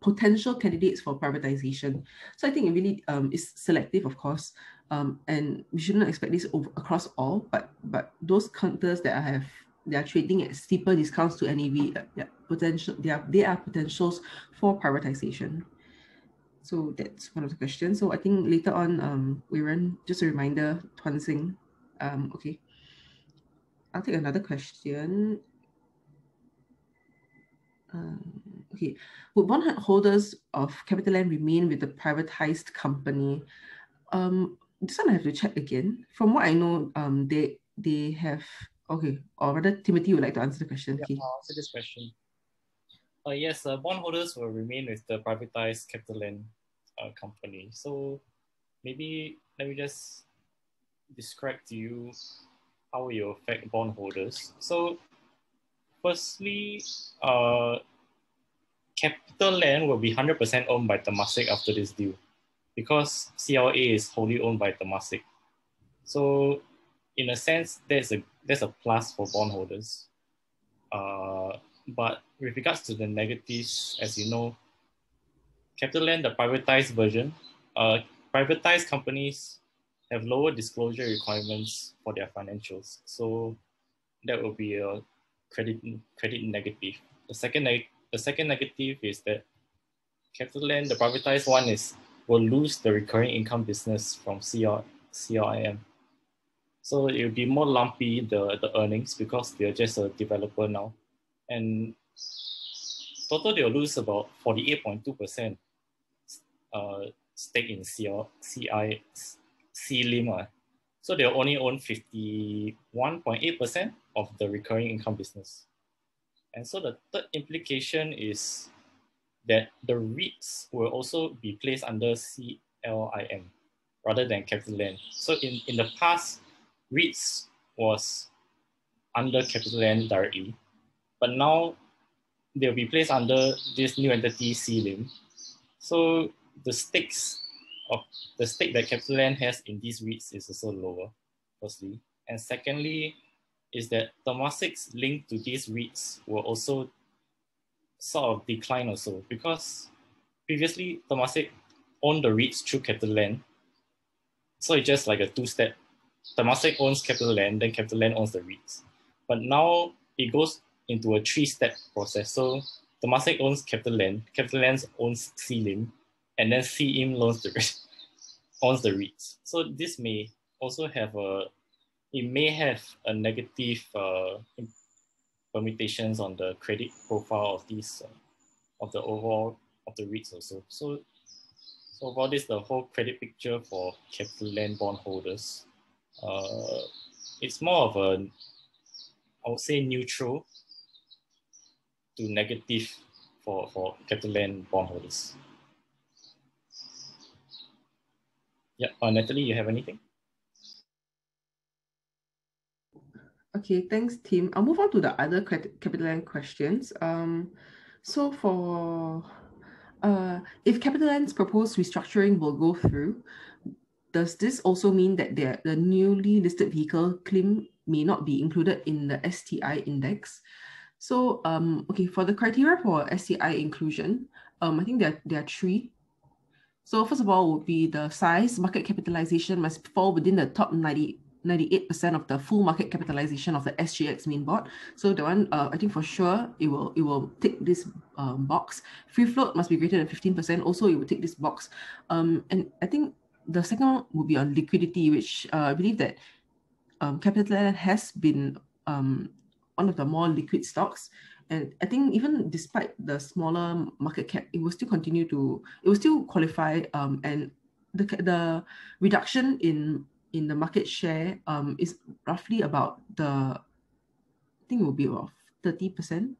potential candidates for privatization. So I think it really is selective, of course, and we shouldn't expect this across all, but those counters that they are trading at steeper discounts to NAV, they are potentials for privatization. So that's one of the questions. So I think later on, we run just a reminder, Tuan Seng. Okay, I'll take another question. Okay, would bond holders of CapitaLand remain with the privatized company? This one I have to check again. From what I know, they have, okay, or rather Timothy would like to answer the question. Yeah, okay. I'll answer this question. Yes, bondholders will remain with the privatized CapitaLand company. So maybe let me just describe to you how it will affect bondholders. So firstly, CapitaLand will be 100% owned by Temasek after this deal because CLA is wholly owned by Temasek. So in a sense, there's a plus for bondholders. But with regards to the negatives, as you know, CapitaLand, the privatized version, privatized companies have lower disclosure requirements for their financials. So that will be a credit negative. The second negative is that CapitaLand, the privatized one, will lose the recurring income business from CLIM. So it will be more lumpy, the earnings, because they're just a developer now. And total, they'll lose about 48.2% stake in CLIM. So they'll only own 51.8% of the recurring income business. And so the third implication is that the REITs will also be placed under CLIM rather than CapitaLand. So in the past, REITs was under CapitaLand directly, but now they'll be placed under this new entity CLIM. So the stake that CapitaLand has in these REITs is also lower, firstly. And secondly, is that Themasics linked to these REITs will also sort of decline also, because previously Themasics owned the REITs through CapitaLand. So it's just like a two-step. Themasics owns CapitaLand, then CapitaLand owns the REITs. But now it goes into a three-step process. So Themasics owns CapitaLand, CapitaLand owns CLIM, and then CLIM owns the REITs. So this may also have a negative permutations on the credit profile of these of the overall of the REITs also. So for this, the whole credit picture for CapitaLand bondholders, it's more of a, I would say, neutral to negative for CapitaLand bondholders. Yeah, Natalie, you have anything? Okay, thanks, Tim. I'll move on to the other CapitaLand questions. So for if CapitaLand's proposed restructuring will go through, does this also mean that the newly listed vehicle CLIM may not be included in the STI index? So okay, for the criteria for STI inclusion, I think there are three. So first of all would be the size, market capitalization must fall within the top 98% of the full market capitalization of the SGX main board. So the one, I think for sure, it will tick this box. Free float must be greater than 15%. Also, it will tick this box. And I think the second one will be on liquidity, which I believe that CapitaLand has been one of the more liquid stocks. And I think even despite the smaller market cap, it will still qualify. And the reduction in the market share is roughly about I think it will be about 30%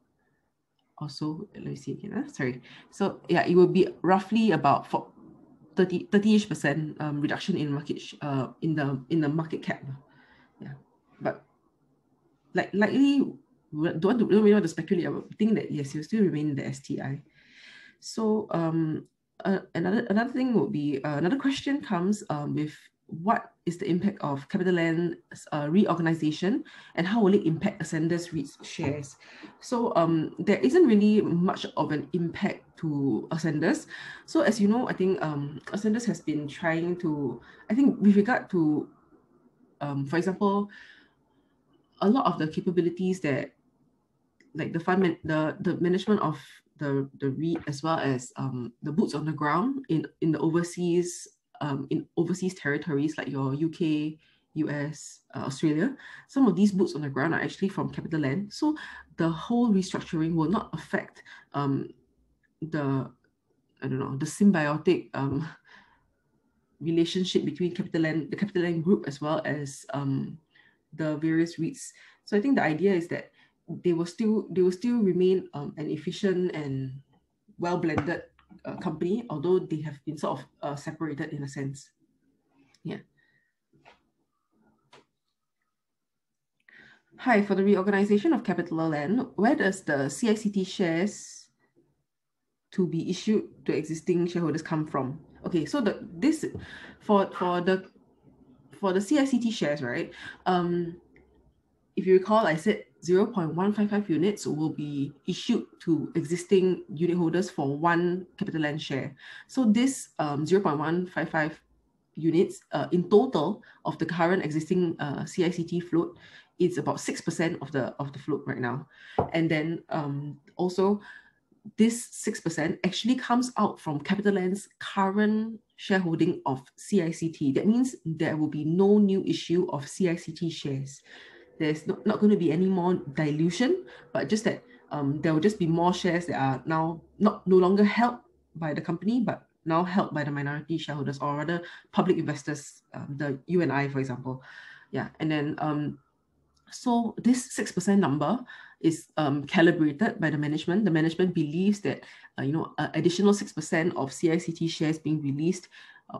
or so. Let me see again. Sorry. So yeah, it will be roughly about 30-ish% reduction in in the market cap. Yeah, but likely don't really want to speculate. I would think that yes, you'll still remain in the STI. So another thing would be another question comes with what is the impact of CapitaLand's reorganization and how will it impact Ascendas REIT shares? So there isn't really much of an impact to Ascendas. So as you know, I think Ascendas has been trying to, I think with regard to, for example, a lot of the capabilities that like the management of the REIT, as well as the boots on the ground in the overseas territories like your UK, US, Australia. Some of these boots on the ground are actually from CapitaLand. So the whole restructuring will not affect the symbiotic relationship between the CapitaLand group, as well as the various REITs. So I think the idea is that they will still remain an efficient and well-blended company, although they have been sort of separated in a sense. Yeah. Hi, for the reorganization of CapitaLand, where does the CICT shares to be issued to existing shareholders come from? Okay, so for the CICT shares, right? If you recall, I said 0.155 units will be issued to existing unit holders for one CapitaLand share. So this 0.155 units in total of the current existing CICT float is about 6% of the float right now. And then also this 6% actually comes out from CapitaLand's current shareholding of CICT. That means there will be no new issue of CICT shares. There's not going to be any more dilution, but just that there will just be more shares that are now no longer held by the company, but now held by the minority shareholders, or rather public investors, the you and I, for example. Yeah, and then so this 6% number is calibrated by the management. The management believes that additional 6% of CICT shares being released,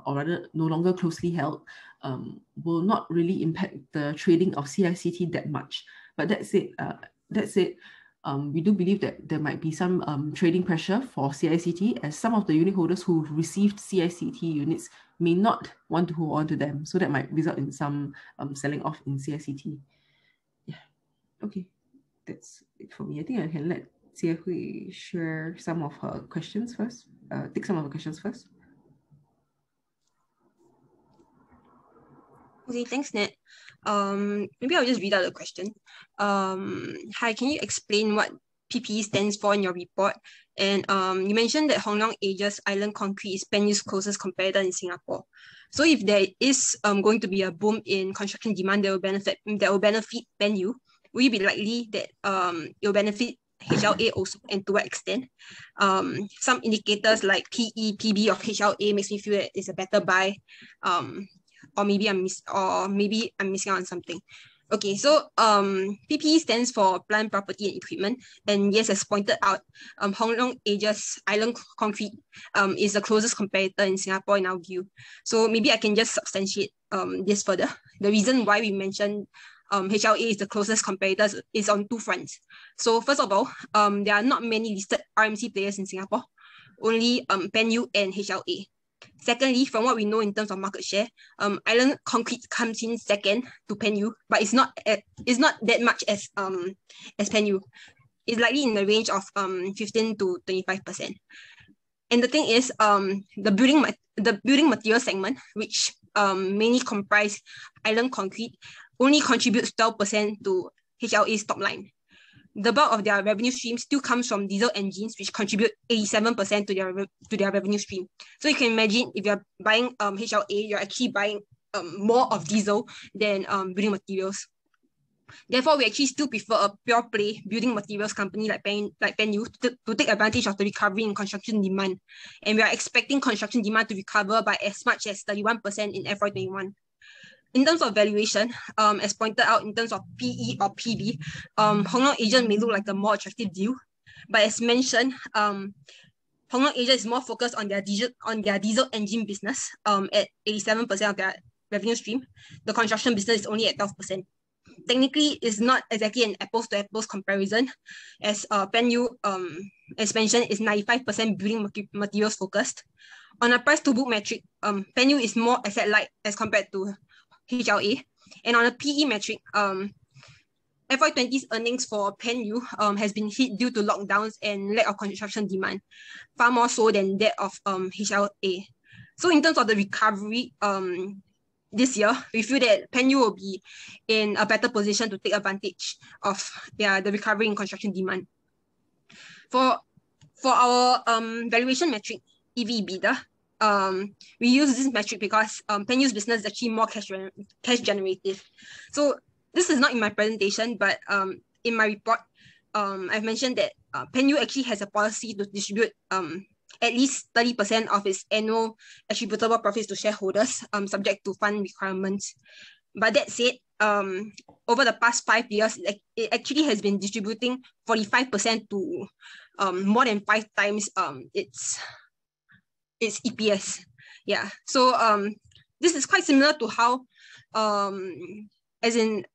or rather no longer closely held, will not really impact the trading of CICT that much. But that said, we do believe that there might be some trading pressure for CICT, as some of the unit holders who received CICT units may not want to hold on to them. So that might result in some selling off in CICT. Yeah, okay, that's it for me. I think I can let Jie Hui share some of her questions first. Take some of the questions first. Okay, thanks, Nat. Maybe I'll just read out the question. Hi, can you explain what PPE stands for in your report? And you mentioned that Hong Leong Asia's Island Concrete is PenU's closest competitor in Singapore. So if there is going to be a boom in construction demand that will benefit PenU, will you be likely that it will benefit HLA also, and to what extent? Some indicators like PE, PB of HLA makes me feel that it's a better buy. Or maybe I'm missing out on something. Okay, so PPE stands for Plant, Property and Equipment, and yes, as pointed out, Hong Leong Asia's Island Concrete is the closest competitor in Singapore in our view. So maybe I can just substantiate this further. The reason why we mentioned HLA is the closest competitors is on two fronts. So first of all, there are not many listed RMC players in Singapore, only PenU and HLA. Secondly, from what we know in terms of market share, Island Concrete comes in second to PenU, but it's not that much as PenU. It's likely in the range of 15 to 25%. And the thing is, the building material segment, which mainly comprise Island Concrete, only contributes 12% to HLA's top line. The bulk of their revenue stream still comes from diesel engines, which contribute 87% to their revenue stream. So you can imagine if you're buying HLA, you're actually buying more of diesel than building materials. Therefore, we actually still prefer a pure play building materials company like PenU to take advantage of the recovery in construction demand. And we are expecting construction demand to recover by as much as 31% in FY21. In terms of valuation, as pointed out in terms of PE or PB, Hong Leong Asia may look like a more attractive deal. But as mentioned, Hong Leong Asia is more focused on their diesel engine business at 87% of their revenue stream. The construction business is only at 12%. Technically, it's not exactly an apples-to-apples comparison, as PenU, as mentioned, is 95% building materials focused. On a price-to-book metric, PenU is more asset-light as compared to HLA. And on a PE metric, FY20's earnings for PenU has been hit due to lockdowns and lack of construction demand, far more so than that of HLA. So in terms of the recovery this year, we feel that PenU will be in a better position to take advantage of the recovery in construction demand. For our valuation metric, EV/EBITDA, we use this metric because PenU's business is actually more cash generative. So this is not in my presentation, but in my report, I've mentioned that PenU actually has a policy to distribute at least 30% of its annual attributable profits to shareholders, subject to fund requirements. But that said, over the past 5 years, it actually has been distributing 45% to more than 5 times its EPS. Yeah, so this is quite similar to how, as in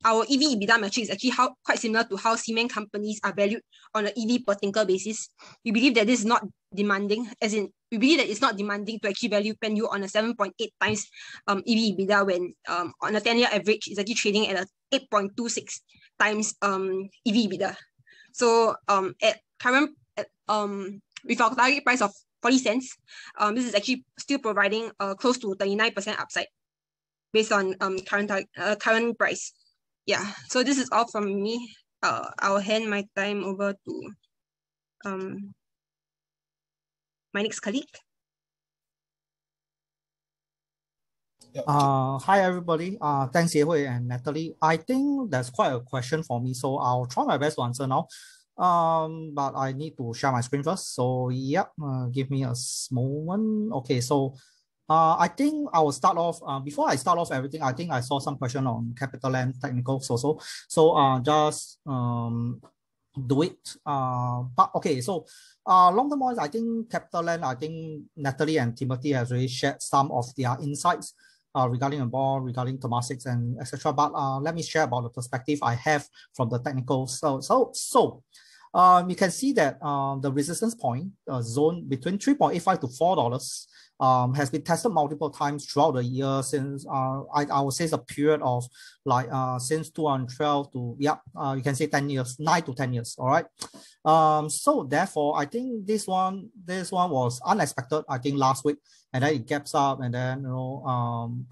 our EV/EBITDA metric is actually quite similar to how cement companies are valued on an EV per tinker basis. We believe that this is not demanding, as in we believe that it's not demanding to actually value PenU on a 7.8 times EV/EBITDA when on a 10-year average is actually trading at a 8.26 times EV/EBITDA. So at current with our target price of 40 cents, this is actually still providing close to 39% upside based on current price. Yeah, so this is all from me. I'll hand my time over to my next colleague. Hi everybody. Thanks Jie Hui and Natalie. I think that's quite a question for me, so I'll try my best to answer now. But I need to share my screen first. So yeah, give me a moment. Okay, so I think I will start off, before I start off everything, I think I saw some question on CapitaLand technicals also. So just do it. But okay, so long-term wise, I think CapitaLand, I think Natalie and Timothy has already shared some of their insights regarding the bond, regarding Tomasics and etc. But let me share about the perspective I have from the technicals. So you can see that the resistance point zone between $3.85 to $4 has been tested multiple times throughout the year since I would say it's a period of like since 2012 to you can say 10 years, 9 to 10 years. All right. So therefore, I think this one was unexpected. I think last week, and then it gaps up, and then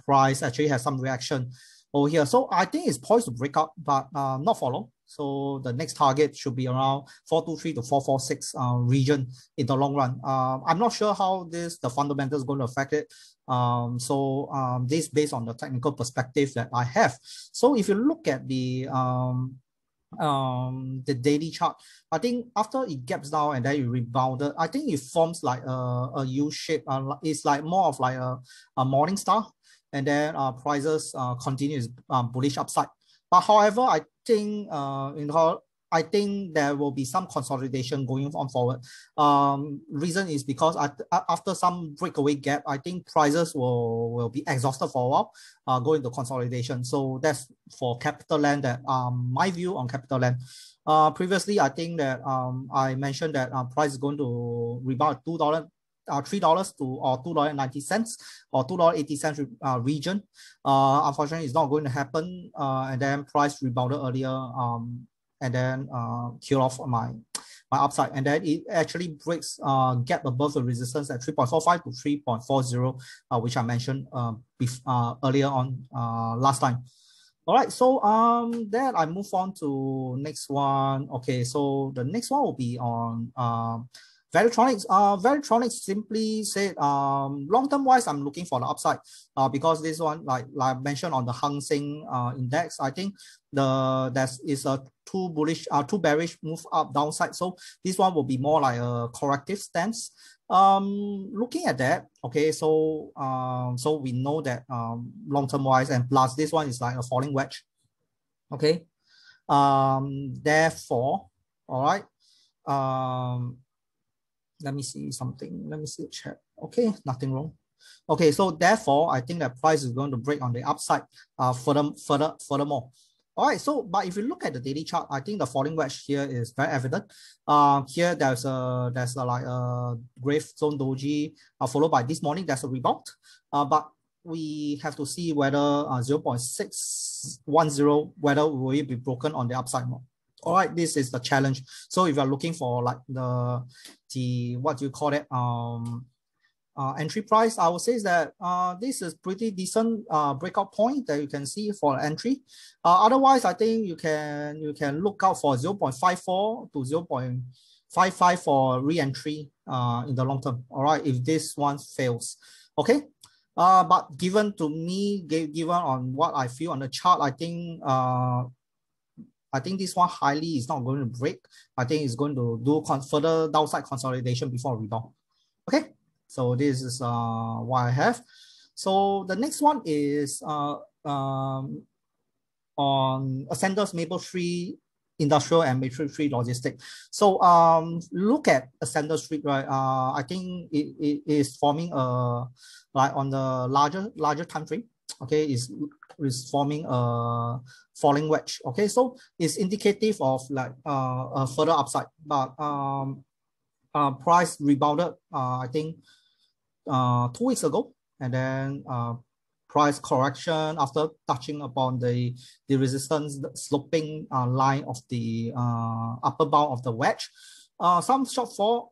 price actually has some reaction over here. So I think it's poised to break up, but not for long. So the next target should be around 423 to 446 region in the long run. I'm not sure how the fundamentals is going to affect it. This based on the technical perspective that I have. So if you look at the daily chart, I think after it gaps down and then it rebounded, I think it forms like a U shape. It's like more of like a morning star, and then prices continues bullish upside. But however, I think I think there will be some consolidation going on forward. Reason is because after some breakaway gap, I think prices will be exhausted for a while, go into consolidation. So that's for CapitaLand. That my view on CapitaLand. Previously, I think that I mentioned that price is going to rebound $2. $3 to or $2.90 or $2.80 region. Unfortunately, it's not going to happen. And then price rebounded earlier, and then kill off my upside. And then it actually breaks gap above the resistance at 3.45 to 3.40, which I mentioned earlier on last time. All right, so then I move on to next one. Okay, so the next one will be on Valuetronics. Valuetronics simply said, long-term wise, I'm looking for the upside because this one, like I mentioned on the Hang Seng index, I think there is a two bearish move up downside. So this one will be more like a corrective stance. Looking at that, okay, so so we know that long-term wise, and plus this one is like a falling wedge. Okay, therefore, all right. Let me see something. Let me see the chat. Okay, nothing wrong. Okay, so therefore, I think that price is going to break on the upside furthermore. All right, so but if you look at the daily chart, I think the falling wedge here is very evident. Here there's like a grave zone doji, followed by this morning there's a rebound. But we have to see whether 0.610 whether will it be broken on the upside more. All right, this is the challenge. So if you're looking for like the what do you call it, entry price, I would say is that this is pretty decent breakout point that you can see for entry. Otherwise, I think you can look out for 0.54 to 0.55 for re-entry in the long term. All right, if this one fails, okay. But given on what I feel on the chart, I think this one highly is not going to break. I think it's going to do further downside consolidation before rebound. Okay, so this is what I have. So the next one is on Ascendas Maple Tree Industrial and Maple Tree Logistics. So look at Ascendas Street, right? I think it is forming like on the larger time frame. Okay, is forming a falling wedge. Okay, so it's indicative of like a further upside, but price rebounded I think 2 weeks ago, and then price correction after touching upon the resistance sloping line of the upper bound of the wedge, some short fall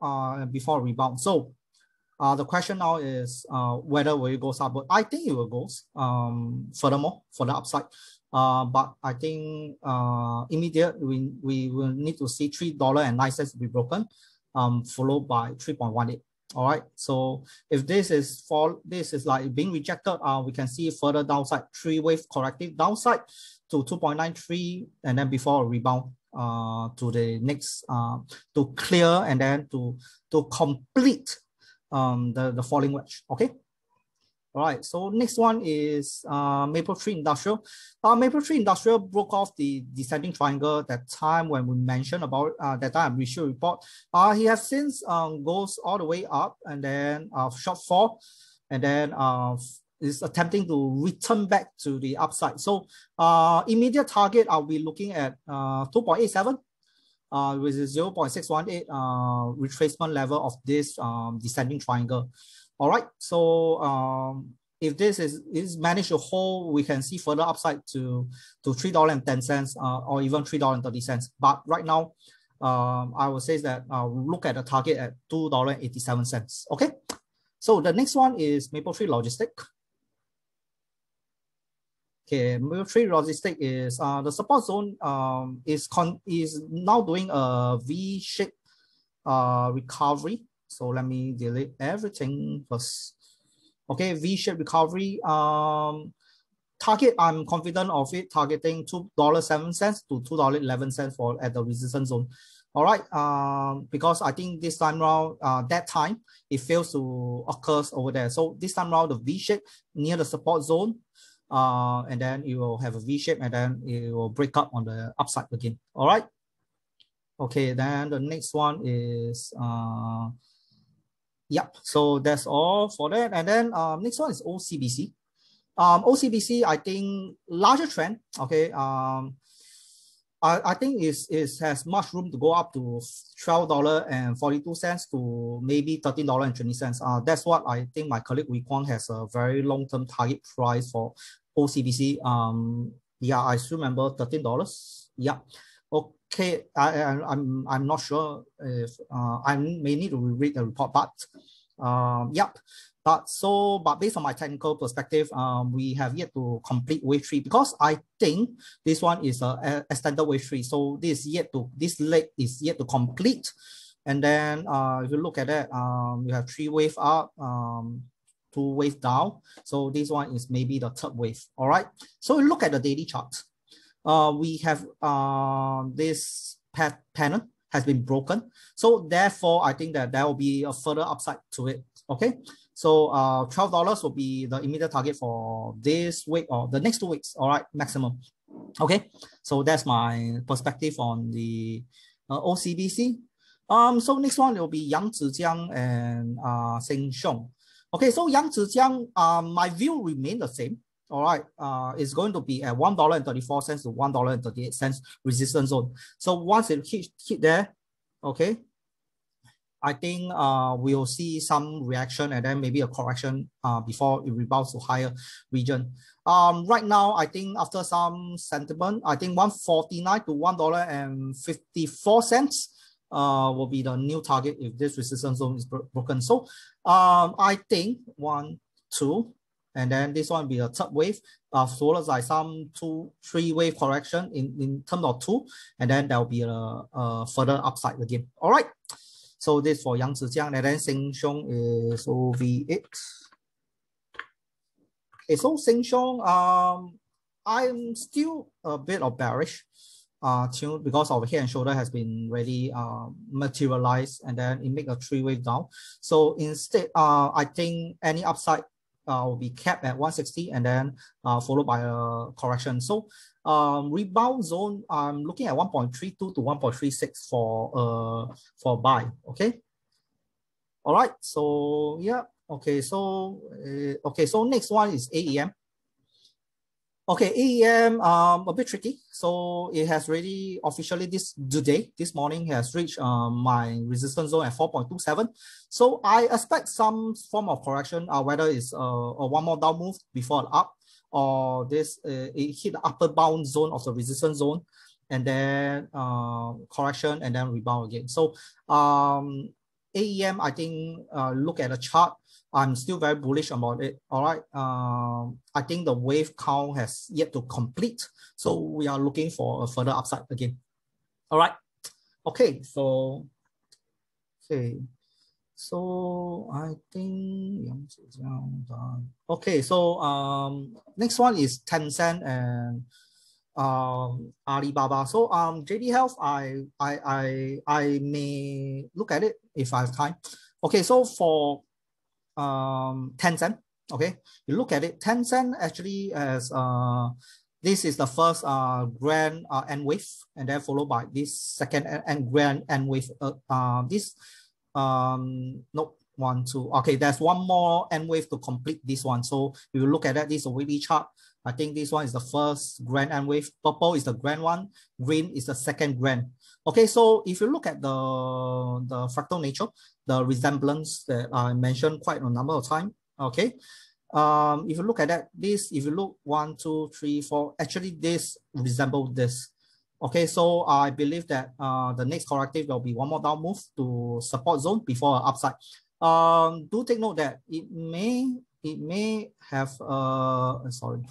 before rebound. So the question now is whether will it go upward. I think it will go furthermore for the upside. But I think immediate we will need to see $3.09 be broken, followed by 3.18. All right. So if this is like being rejected, we can see further downside, 3-wave corrective downside to 2.93, and then before a rebound to the next to clear and then to complete the falling wedge. Okay. All right, so next one is Mapletree Industrial. Mapletree Industrial broke off the descending triangle at that time when we mentioned about that time reshoot report. He has since goes all the way up and then short fall, and then is attempting to return back to the upside. So immediate target, I'll be looking at 2.87. With a 0.618 retracement level of this descending triangle. All right, so if this is managed to hold, we can see further upside to $3.10 or even $3.30. But right now, I would say that look at the target at $2.87. Okay, so the next one is Mapletree Logistics. Okay, Mapletree Logistics is the support zone is now doing a V-shaped recovery. So let me delete everything first. Okay, V-shaped recovery. Target, I'm confident of it, targeting $2.07 to $2.11 for at the resistance zone. All right, because I think this time around, that time it fails to occur over there. So this time around, the V-shape near the support zone, and then it will have a V-shape and then it will break up on the upside again. All right. Okay, then the next one is yep. So that's all for that. And then next one is OCBC. OCBC, I think larger trend. Okay. I think it has much room to go up to $12.42 to maybe $13.20. That's what I think my colleague Wee Kwang has a very long-term target price for OCBC. Yeah, I still remember $13. Yeah. Okay, I'm not sure if I may need to reread the report, but yep. But based on my technical perspective, we have yet to complete wave 3 because I think this one is a extended wave 3. So this leg is yet to complete. And then if you look at that, you have 3 wave up, 2 wave down. So this one is maybe the 3rd wave. All right. So we look at the daily chart. We have this pattern has been broken. So therefore, I think that there will be a further upside to it. Okay. So $12 will be the immediate target for this week or the next 2 weeks. All right, maximum. Okay. So that's my perspective on the OCBC. So next one will be Yangzijiang and Seng. Okay, so Yangzijiang, my view remain the same. All right, it's going to be at $1.34 to $1.38 resistance zone. So once it hit there, okay, I think we'll see some reaction and then maybe a correction before it rebounds to higher region. Right now, I think after some sentiment, I think $1.49 to $1.54 will be the new target if this resistance zone is broken. So I think 1, 2, and then this one will be a 3rd wave, followed by some 2, 3 wave correction in terms of 2, and then there will be a further upside again. All right. So this for Yangzijiang, and then Seng is OV8. Okay, so Seng, I'm still a bit of bearish because of head and shoulder has been really materialized, and then it make a 3 wave down. So instead, I think any upside will be capped at 160 and then followed by a correction. So rebound zone, I'm looking at 1.32 to 1.36 for buy. Okay. All right. So yeah. Okay. So So next one is AEM. Okay, AEM a bit tricky. So it has really officially this morning has reached my resistance zone at 4.27. So I expect some form of correction, whether it's a one more down move before an up, or this it hit the upper bound zone of the resistance zone, and then correction and then rebound again. So AEM, I think look at the chart, I'm still very bullish about it. All right. I think the wave count has yet to complete. So we are looking for a further upside again. All right. Okay. So I think okay. So next one is Tencent and Alibaba. So JD Health, I may look at it if I have time. Okay, so for Tencent, okay, you look at it, Tencent actually has this is the first grand N wave, and then followed by this second grand N wave. This no, 1, 2. Okay, there's one more N wave to complete this one. So if you look at that, this is a weekly chart. I think this one is the first grand N wave. Purple is the grand one. Green is the second grand. Okay, so if you look at the fractal nature, the resemblance that I mentioned quite a number of times. Okay, if you look at that, this, if you look 1, 2, 3, 4, actually this resembles this. Okay, so I believe that the next corrective will be one more down move to support zone before an upside. Do take note that it may have sorry.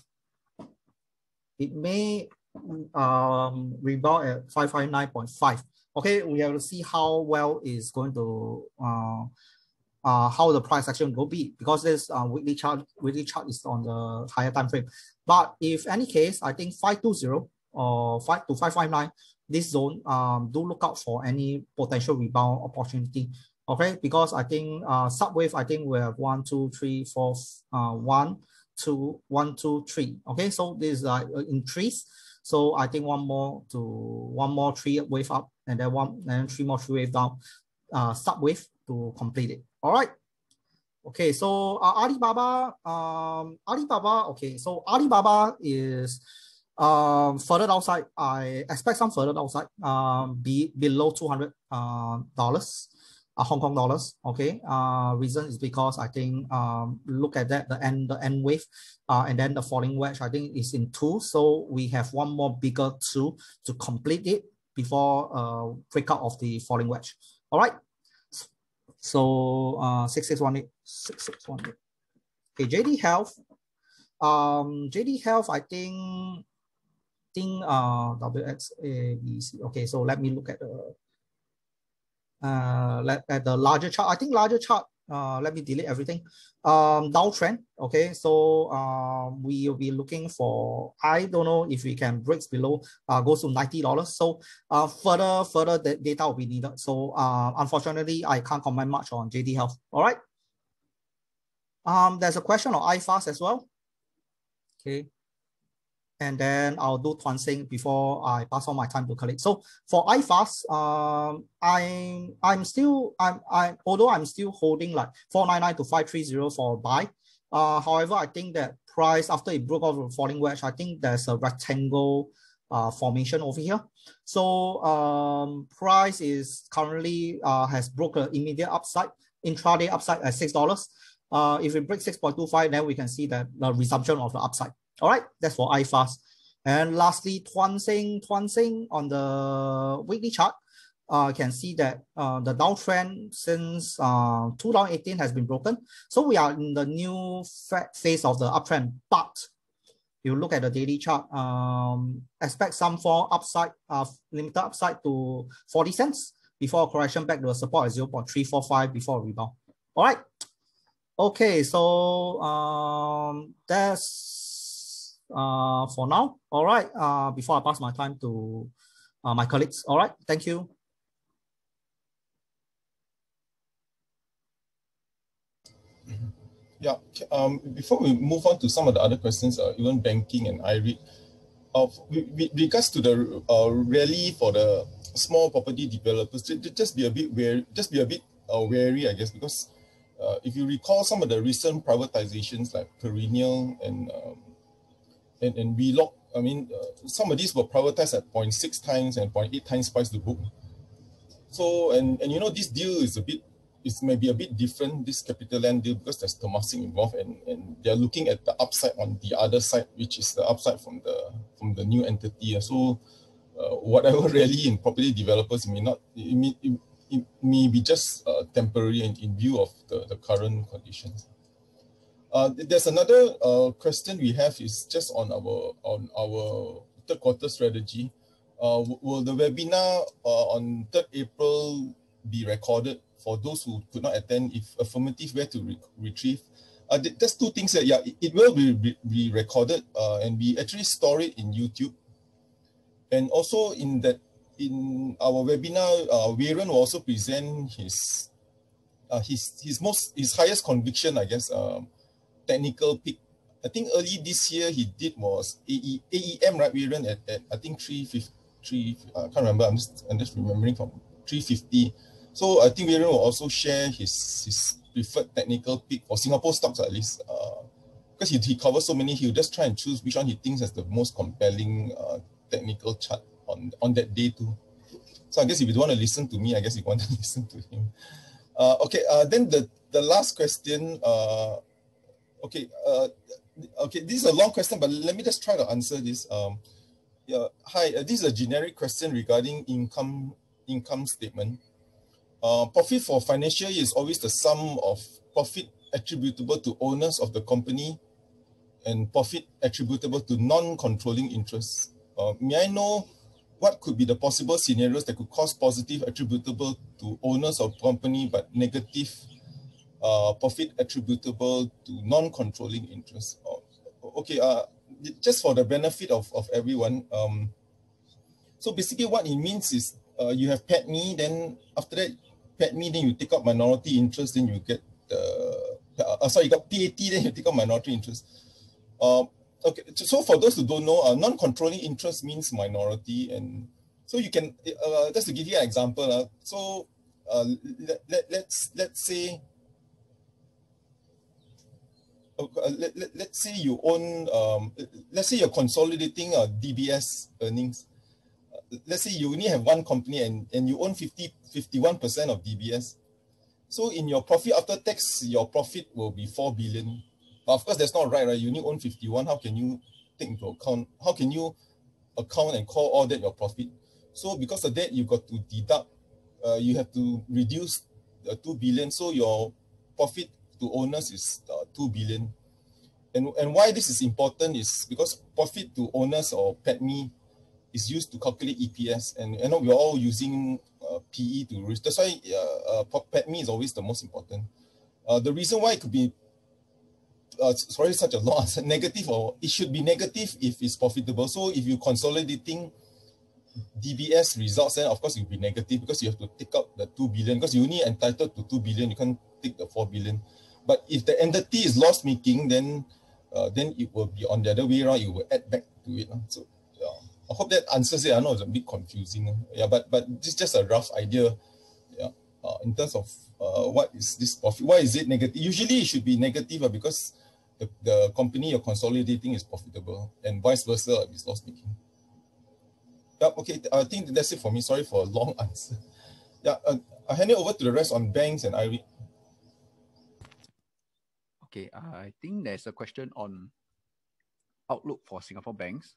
It may rebound at 559.5. Okay, we have to see how well is going to how the price action will be, because this weekly chart is on the higher time frame. But if any case, I think 520 or 5 to 559, this zone, do look out for any potential rebound opportunity. Okay, because I think subwave, I think we have 1, 2, 3, 4, 1, 2, 1, 2, 3. Okay, so this is like in threes. So I think one more 3 wave up, and then 3 more 3 wave down, subwave to complete it. All right. Okay, so Alibaba. Okay, so Alibaba is further downside. I expect some further downside. Be below $200 Hong Kong dollars. Okay, reason is because I think look at that, the end wave, and then the falling wedge, I think is in 2. So we have one more bigger 2 to complete it before breakout of the falling wedge. All right. So 6618. Okay, JD Health. JD Health, I think WXABC. Okay, so let me look at the larger chart. I think larger chart, let me delete everything. Downtrend. Okay, so we will be looking for, I don't know if we can break below, goes to $90. So further data will be needed. So unfortunately, I can't comment much on JD Health. All right. There's a question on iFast as well. Okay. And then I'll do Seng before I pass on my time to colleague. So for iFast, although I'm still holding like 499 to 530 for a buy. However, I think that price, after it broke off the falling wedge, I think there's a rectangle formation over here. So price is currently has broken immediate upside, intraday upside at $6. If we break 6.25, then we can see that the resumption of the upside. All right, that's for iFast. And lastly, Seng on the weekly chart, you can see that the downtrend since 2018 has been broken. So we are in the new phase of the uptrend. But you look at the daily chart, expect some fall upside, limited upside to 40 cents before a correction back to a support at 0.345 before a rebound. All right. Okay, so that's for now. All right, before I pass my time to my colleagues. All right, thank you. Yeah, before we move on to some of the other questions, even banking and IREIT, with regards to the rally for the small property developers, just be a bit wary, I guess, because if you recall some of the recent privatizations like Perennial and Vlog, I mean, some of these were privatized at 0.6 times and 0.8 times price to book. So, and you know, this deal is maybe a bit different, this CapitaLand deal, because there's Temasek involved, and they're looking at the upside on the other side, which is the upside from the new entity. So whatever rally in property developers it may be just temporary in view of the current conditions. There's another question we have is just on our third quarter strategy. Will the webinar on 3rd April be recorded for those who could not attend? If affirmative, where to retrieve? There's two things that, yeah, it will be recorded, and we actually store it in YouTube. And also in our webinar, Weiren will also present his highest conviction, I guess, technical pick. I think early this year he did was AEM, right, Weiren, at I think 350, I can't remember, I'm just remembering from 350. So I think Weiren will also share his preferred technical pick for Singapore stocks at least. Because he covers so many, he'll just try and choose which one he thinks has the most compelling technical chart on that day too. So I guess if you don't want to listen to me, I guess you want to listen to him. Okay, then the last question. Okay, this is a long question, but let me just try to answer this. Yeah, hi, this is a generic question regarding income statement. Profit for financial year is always the sum of profit attributable to owners of the company and profit attributable to non-controlling interests. May I know what could be the possible scenarios that could cause positive attributable to owners of company but negative profit attributable to non-controlling interests? Okay, just for the benefit of everyone. So basically what it means is you have PATMI, then after that PATMI, then you take out minority interest, then you get you got PAT, then you take out minority interest. Okay, so for those who don't know, non-controlling interest means minority, and so you can just to give you an example. So let's say let's say you own let's say you're consolidating DBS earnings. Let's say you only have one company and you own 51% of DBS. So in your profit after tax, your profit will be 4 billion. But of course, that's not right? You only own 51. How can you take into account? How can you account and call all that your profit? So because of that, you got to deduct. You have to reduce 2 billion. So your profit to owners is 2 billion. And why this is important is because profit to owners or PATMI is used to calculate EPS, and we're all using PE to risk. That's why PATMI is always the most important. The reason why it could be sorry, such a long answer, negative, or it should be negative if it's profitable. So if you're consolidating DBS results, then of course it will be negative because you have to take out the 2 billion because you're only entitled to 2 billion. You can't take the 4 billion. But if the entity is loss making, then it will be on the other way around. You will add back to it. So I hope that answers it. I know it's a bit confusing. Yeah, but this is just a rough idea. Yeah, in terms of what is this profit? Why is it negative? Usually it should be negative because the company you're consolidating is profitable, and vice versa, it's loss making. Yeah, okay. I think that's it for me. Sorry for a long answer. Yeah, I'll hand it over to the rest on banks and IREIT. Okay, I think there's a question on outlook for Singapore banks.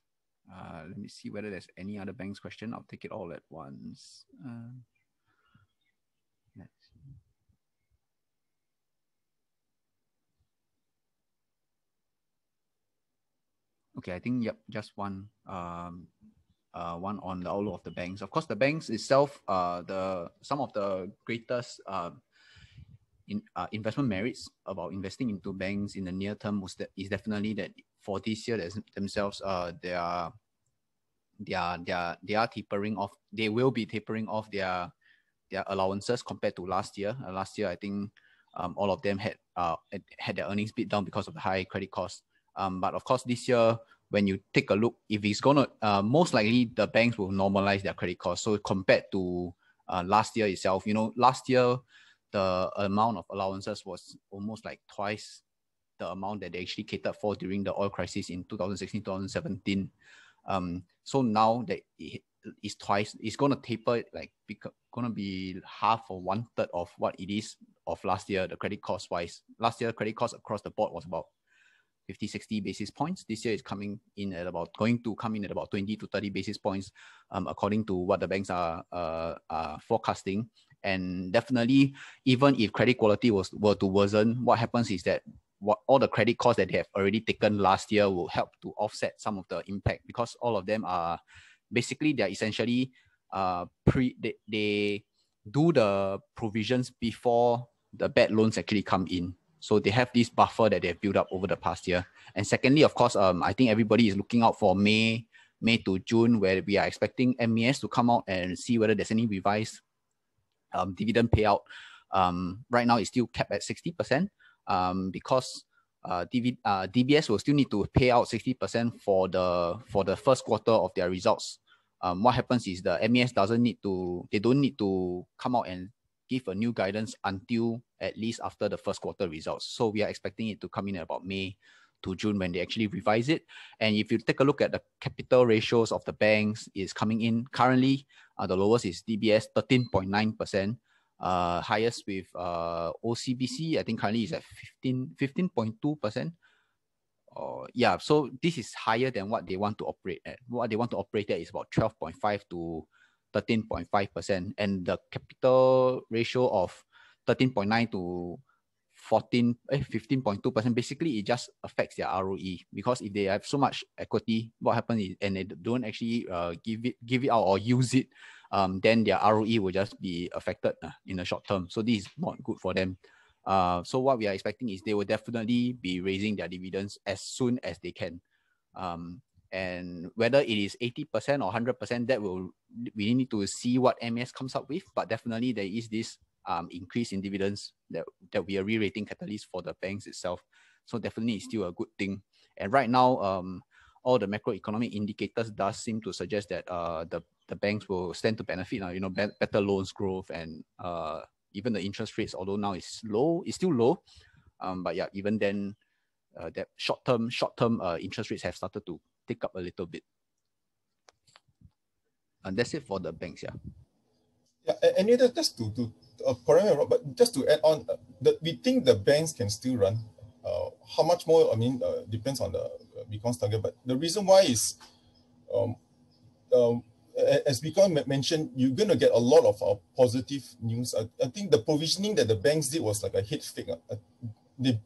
Let me see whether there's any other banks question. I'll take it all at once. Let's see. Okay, I think yep, just one. One on the outlook of the banks. Of course, the banks itself, some of the greatest investment merits about investing into banks in the near term is definitely that for this year themselves, they are tapering off. They will be tapering off their allowances compared to last year. Last year, I think all of them had their earnings beat down because of the high credit costs. But of course, this year, when you take a look, if it's gonna most likely the banks will normalize their credit costs. So compared to last year itself, last year the amount of allowances was almost like twice the amount that they actually catered for during the oil crisis in 2016, 2017. So now that it's twice, it's gonna taper, like gonna be half or 1/3 of what it is of last year. The credit cost wise, last year credit cost across the board was about 50-60 basis points. This year is going to come in at about 20 to 30 basis points, according to what the banks are forecasting. And definitely, even if credit quality were to worsen, what happens is that all the credit costs that they have already taken last year will help to offset some of the impact, because all of them are basically, they're essentially they do the provisions before the bad loans actually come in. So they have this buffer that they have built up over the past year. And secondly, of course, I think everybody is looking out for May May to June, where we are expecting MAS to come out and see whether there's any revised dividend payout. Right now it's still capped at 60%, because DBS will still need to pay out 60% for the first quarter of their results. What happens is the MAS don't need to come out and give a new guidance until at least after the first quarter results. So we are expecting it to come in at about May to June when they actually revise it. And if you take a look at the capital ratios of the banks, is coming in currently, the lowest is DBS 13.9%, highest with OCBC, I think currently is at 15.2%. Yeah, so this is higher than what they want to operate at. What they want to operate at is about 12.5 to 13.5%, and the capital ratio of 13.9 to 15.2%, basically it just affects their ROE, because if they have so much equity, what happens is, and they don't actually give it out or use it, then their ROE will just be affected in the short term. So this is not good for them. So what we are expecting is they will definitely be raising their dividends as soon as they can. And whether it is 80% or 100%, we need to see what MAS comes up with. But definitely there is this increase in dividends that we are re-rating catalyst for the banks itself. So definitely it's still a good thing. And right now, all the macroeconomic indicators does seem to suggest that the banks will stand to benefit. Better loans growth, and even the interest rates, although now it's still low. But yeah, even then, that short-term interest rates have started to tick up a little bit. And that's it for the banks, yeah. Yeah, and just to correct me, but just to add on, we think the banks can still run. How much more? I mean, depends on the Beacon's target. But the reason why is, as Beacon mentioned, you're going to get a lot of positive news. I think the provisioning that the banks did was like a head fake. They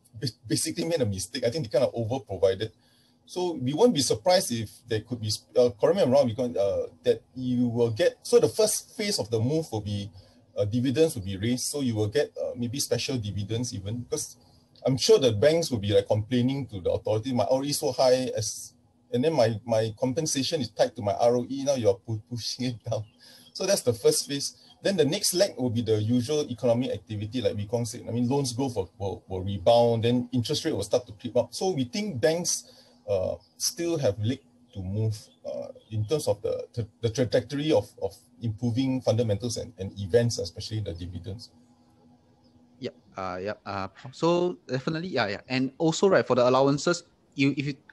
basically made a mistake. I think they kind of over-provided. So we won't be surprised if there could be, correct me if I'm wrong, because that you will get, so the first phase of the move will be dividends will be raised. So you will get maybe special dividends even, because I'm sure the banks will be like complaining to the authority, my ROE is so high, and then my compensation is tied to my ROE, now you're pushing it down. So that's the first phase. Then the next leg will be the usual economic activity, like Beacon said. I mean, loans growth will rebound, then interest rate will start to creep up. So we think banks still have leg to move in terms of the trajectory of improving fundamentals and events, especially the dividends. Yep. So definitely, yeah. And also, right, for the allowances,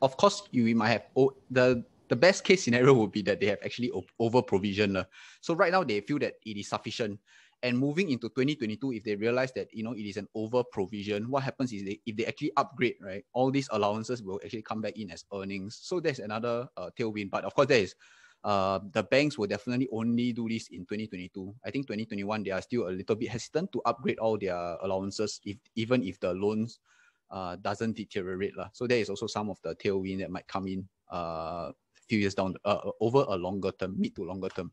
of course, you might have the best case scenario would be that they have actually over provision. So right now they feel that it is sufficient. And moving into 2022, if they realize that it is an over provision, what happens is if they actually upgrade, right, all these allowances will actually come back in as earnings. So there's another tailwind. But of course, there is the banks will definitely only do this in 2022. I think 2021 they are still a little bit hesitant to upgrade all their allowances, even if the loans doesn't deteriorate. So there is also some of the tailwind that might come in a few years down over a longer term, mid to longer term.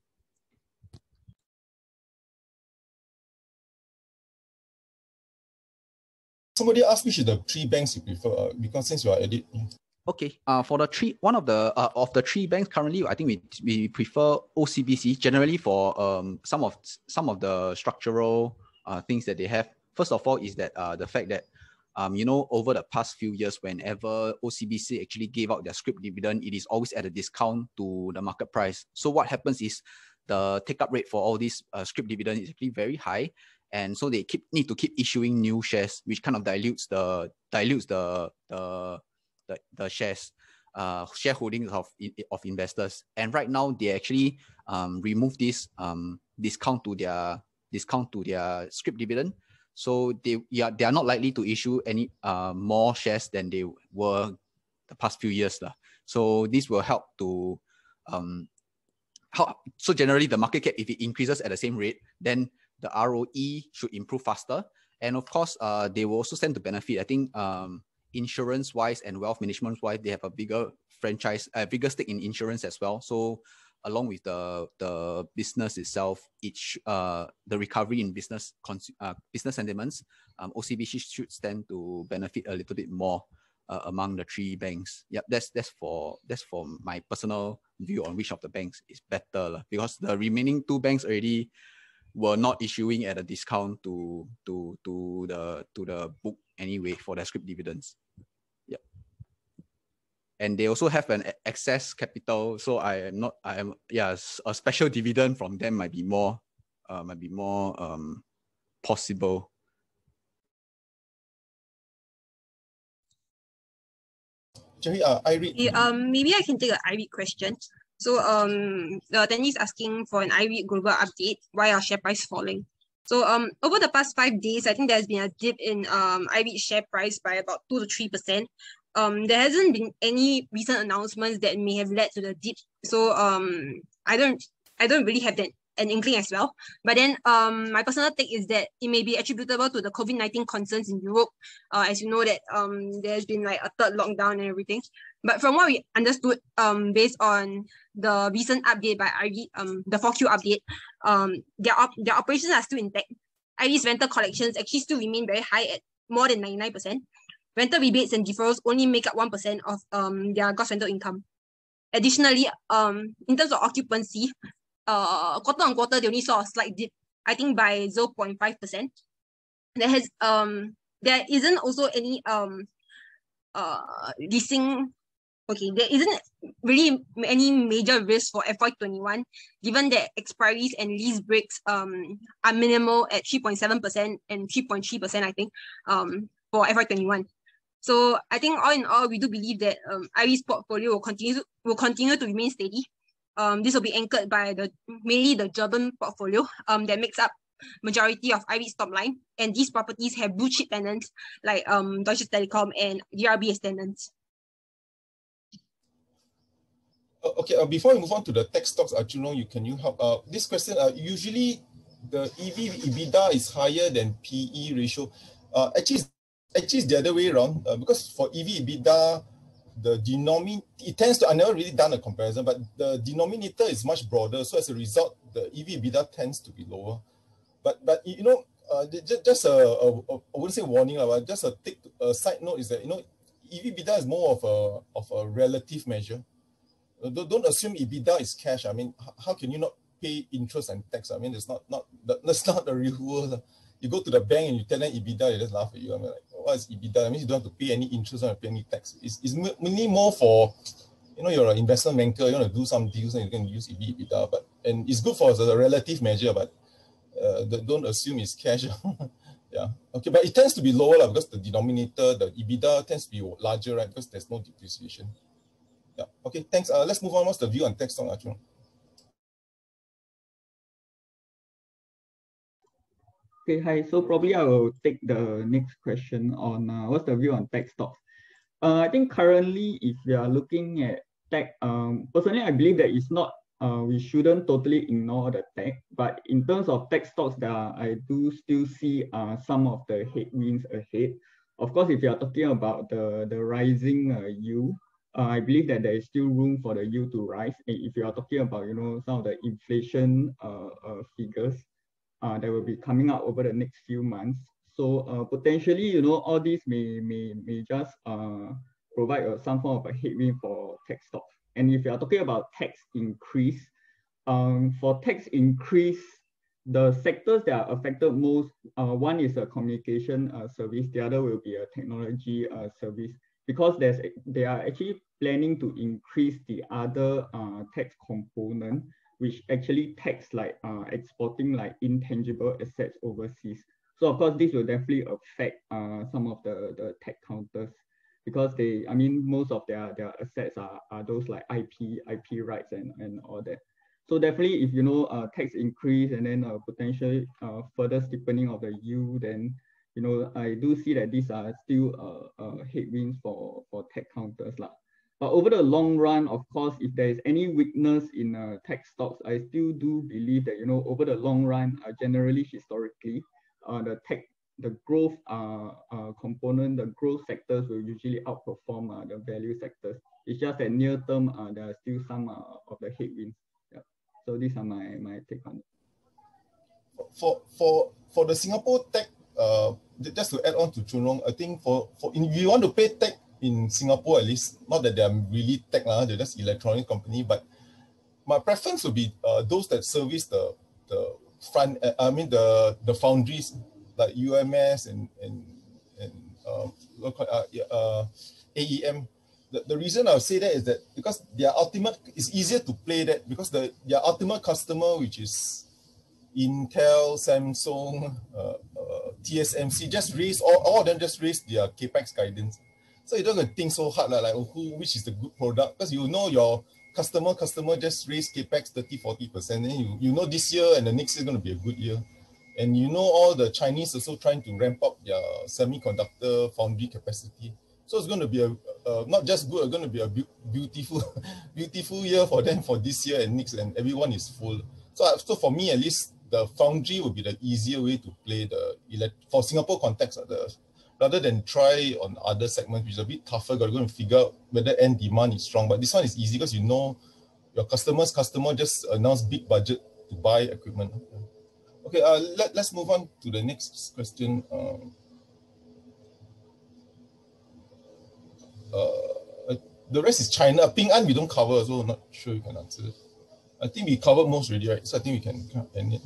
Somebody asked which of the three banks you prefer, because since you are at it. Okay, for the one of the three banks currently, I think we prefer OCBC generally for some of the structural things that they have. First of all is that the fact that over the past few years, whenever OCBC actually gave out their scrip dividend, it is always at a discount to the market price. So what happens is the take-up rate for all these scrip dividend is actually very high. And so they need to keep issuing new shares, which kind of dilutes the shares, shareholdings of investors. And right now they actually remove this discount to their scrip dividend. So they are not likely to issue any more shares than they were the past few years. So this will help to so generally the market cap, if it increases at the same rate, then the ROE should improve faster. And of course, they will also stand to benefit. I think insurance-wise and wealth management-wise, they have a bigger franchise, a bigger stake in insurance as well. So along with the business itself, the recovery in business sentiments, OCBC should stand to benefit a little bit more. among the three banks. Yep, that's for my personal view on which of the banks is better, because the remaining two banks already were not issuing at a discount to the book anyway for their scrip dividends. Yep. And they also have an excess capital, so a special dividend from them might be more possible. Jerry, iREIT. Maybe I can take an iREIT question. So the attendee is asking for an iREIT global update. Why are share price falling? So over the past 5 days, I think there's been a dip in iREIT share price by about 2 to 3%. There hasn't been any recent announcements that may have led to the dip. So I don't really have an inkling as well. But then my personal take is that it may be attributable to the COVID-19 concerns in Europe. As you know that there's been like a third lockdown and everything. But from what we understood, based on the recent update by iREIT, the 4Q update, their operations are still intact. iREIT's rental collections actually still remain very high at more than 99%. Rental rebates and deferrals only make up 1% of their gross rental income. Additionally, in terms of occupancy, quarter on quarter, they only saw a slight dip, I think by 0.5%. There isn't also any leasing. Okay, there isn't really any major risk for FY21, given that expiries and lease breaks are minimal at 3.7% and 3.3%, I think, for FY21. So I think all in all, we do believe that iREIT's portfolio will continue to remain steady. This will be anchored by mainly the German portfolio that makes up majority of iREIT's top line, and these properties have blue chip tenants like Deutsche Telekom and DRB as tenants. Okay, before we move on to the tech stocks, Chun Long, can you help? This question, usually the EV/EBITDA is higher than PE ratio. Actually, it's the other way around, because for EV/EBITDA, the denominator, it tends to, I never really done a comparison, but the denominator is much broader. So as a result, the EV/EBITDA tends to be lower. But you know, just I wouldn't say warning, but just a side note is that, you know, EV/EBITDA is more of a relative measure. Don't assume EBITDA is cash. I mean, how can you not pay interest and tax? I mean, that's not the real world. You go to the bank and you tell them EBITDA, they just laugh at you. I mean, like, what is EBITDA? That means you don't have to pay any interest, don't have to pay any tax. It's mainly more for, you know, you're an investment banker, you want to do some deals and you can use EBITDA. And it's good for as a relative measure, but don't assume it's cash. Yeah. Okay, but it tends to be lower because the denominator, the EBITDA tends to be larger, right? Because there's no depreciation. Yeah. Okay, thanks. Let's move on. What's the view on tech stock, Arjun? Okay, hi. So probably I will take the next question on what's the view on tech stocks. I think currently, if we are looking at tech, personally, I believe that it's not, we shouldn't totally ignore the tech, but in terms of tech stocks, I do still see some of the headwinds ahead. Of course, if you are talking about the rising yield, I believe that there is still room for the yield to rise. If you are talking about, you know, some of the inflation figures that will be coming out over the next few months. So potentially, you know, all these may just provide some form of a headwind for tech stocks. And if you are talking about tax increase, for tax increase, the sectors that are affected most, one is a communication service, the other will be a technology service, because they are actually planning to increase the other tax component, which actually tax like exporting like intangible assets overseas. So of course, this will definitely affect some of the tech counters, because most of their assets are those like IP rights and all that. So definitely, if you know tax increase and then potentially further steepening of the yield, then you know I do see that these are still headwinds for tech counters lah. But over the long run, of course, if there is any weakness in tech stocks, I still do believe that, you know, over the long run, generally historically, the growth component, the growth sectors will usually outperform the value sectors. It's just that near term, there are still some of the headwinds. Yeah. So these are my take on it. For the Singapore tech, just to add on to Chun Long, I think if you want to pay tech, in Singapore at least, not that they're really tech, they're just electronic company, but my preference would be those that service the front, the foundries like UMS and AEM. The reason I would say that is that because their ultimate, it's easier to play that because their ultimate customer, which is Intel, Samsung, TSMC, just raise, all of them just raise their CapEx guidance. So you don't have to think so hard, like which is the good product, because you know your customer just raise CapEx 30-40%, then you know this year and the next year is going to be a good year. And you know all the Chinese also trying to ramp up their semiconductor foundry capacity. So it's going to be not just good, it's going to be a beautiful year for them for this year and next, and everyone is full. So for me, at least, the foundry would be the easier way to play for Singapore context, rather than try on other segments, which is a bit tougher. Got to go and figure out whether end demand is strong. But this one is easy because you know your customer just announced big budget to buy equipment. Okay, let's move on to the next question. The rest is China. Ping An we don't cover, so I'm not sure you can answer it. I think we covered most already, right? So I think we can end it.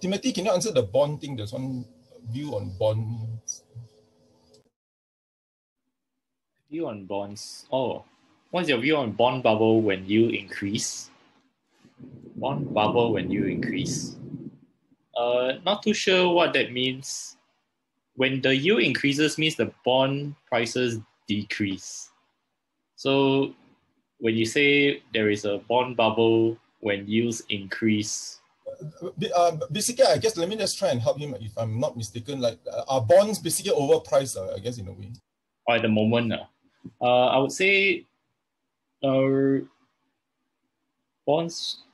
Timothy, can you answer the bond thing? There's one view on bonds. View on bonds. Oh, what's your view on bond bubble when you increase? Bond bubble when you increase. Not too sure what that means. When the yield increases means the bond prices decrease. So when you say there is a bond bubble when yields increase. Basically, I guess, let me just try and help him if I'm not mistaken. Like, are bonds basically overpriced, I guess, in a way? Or at the moment, I would say bonds,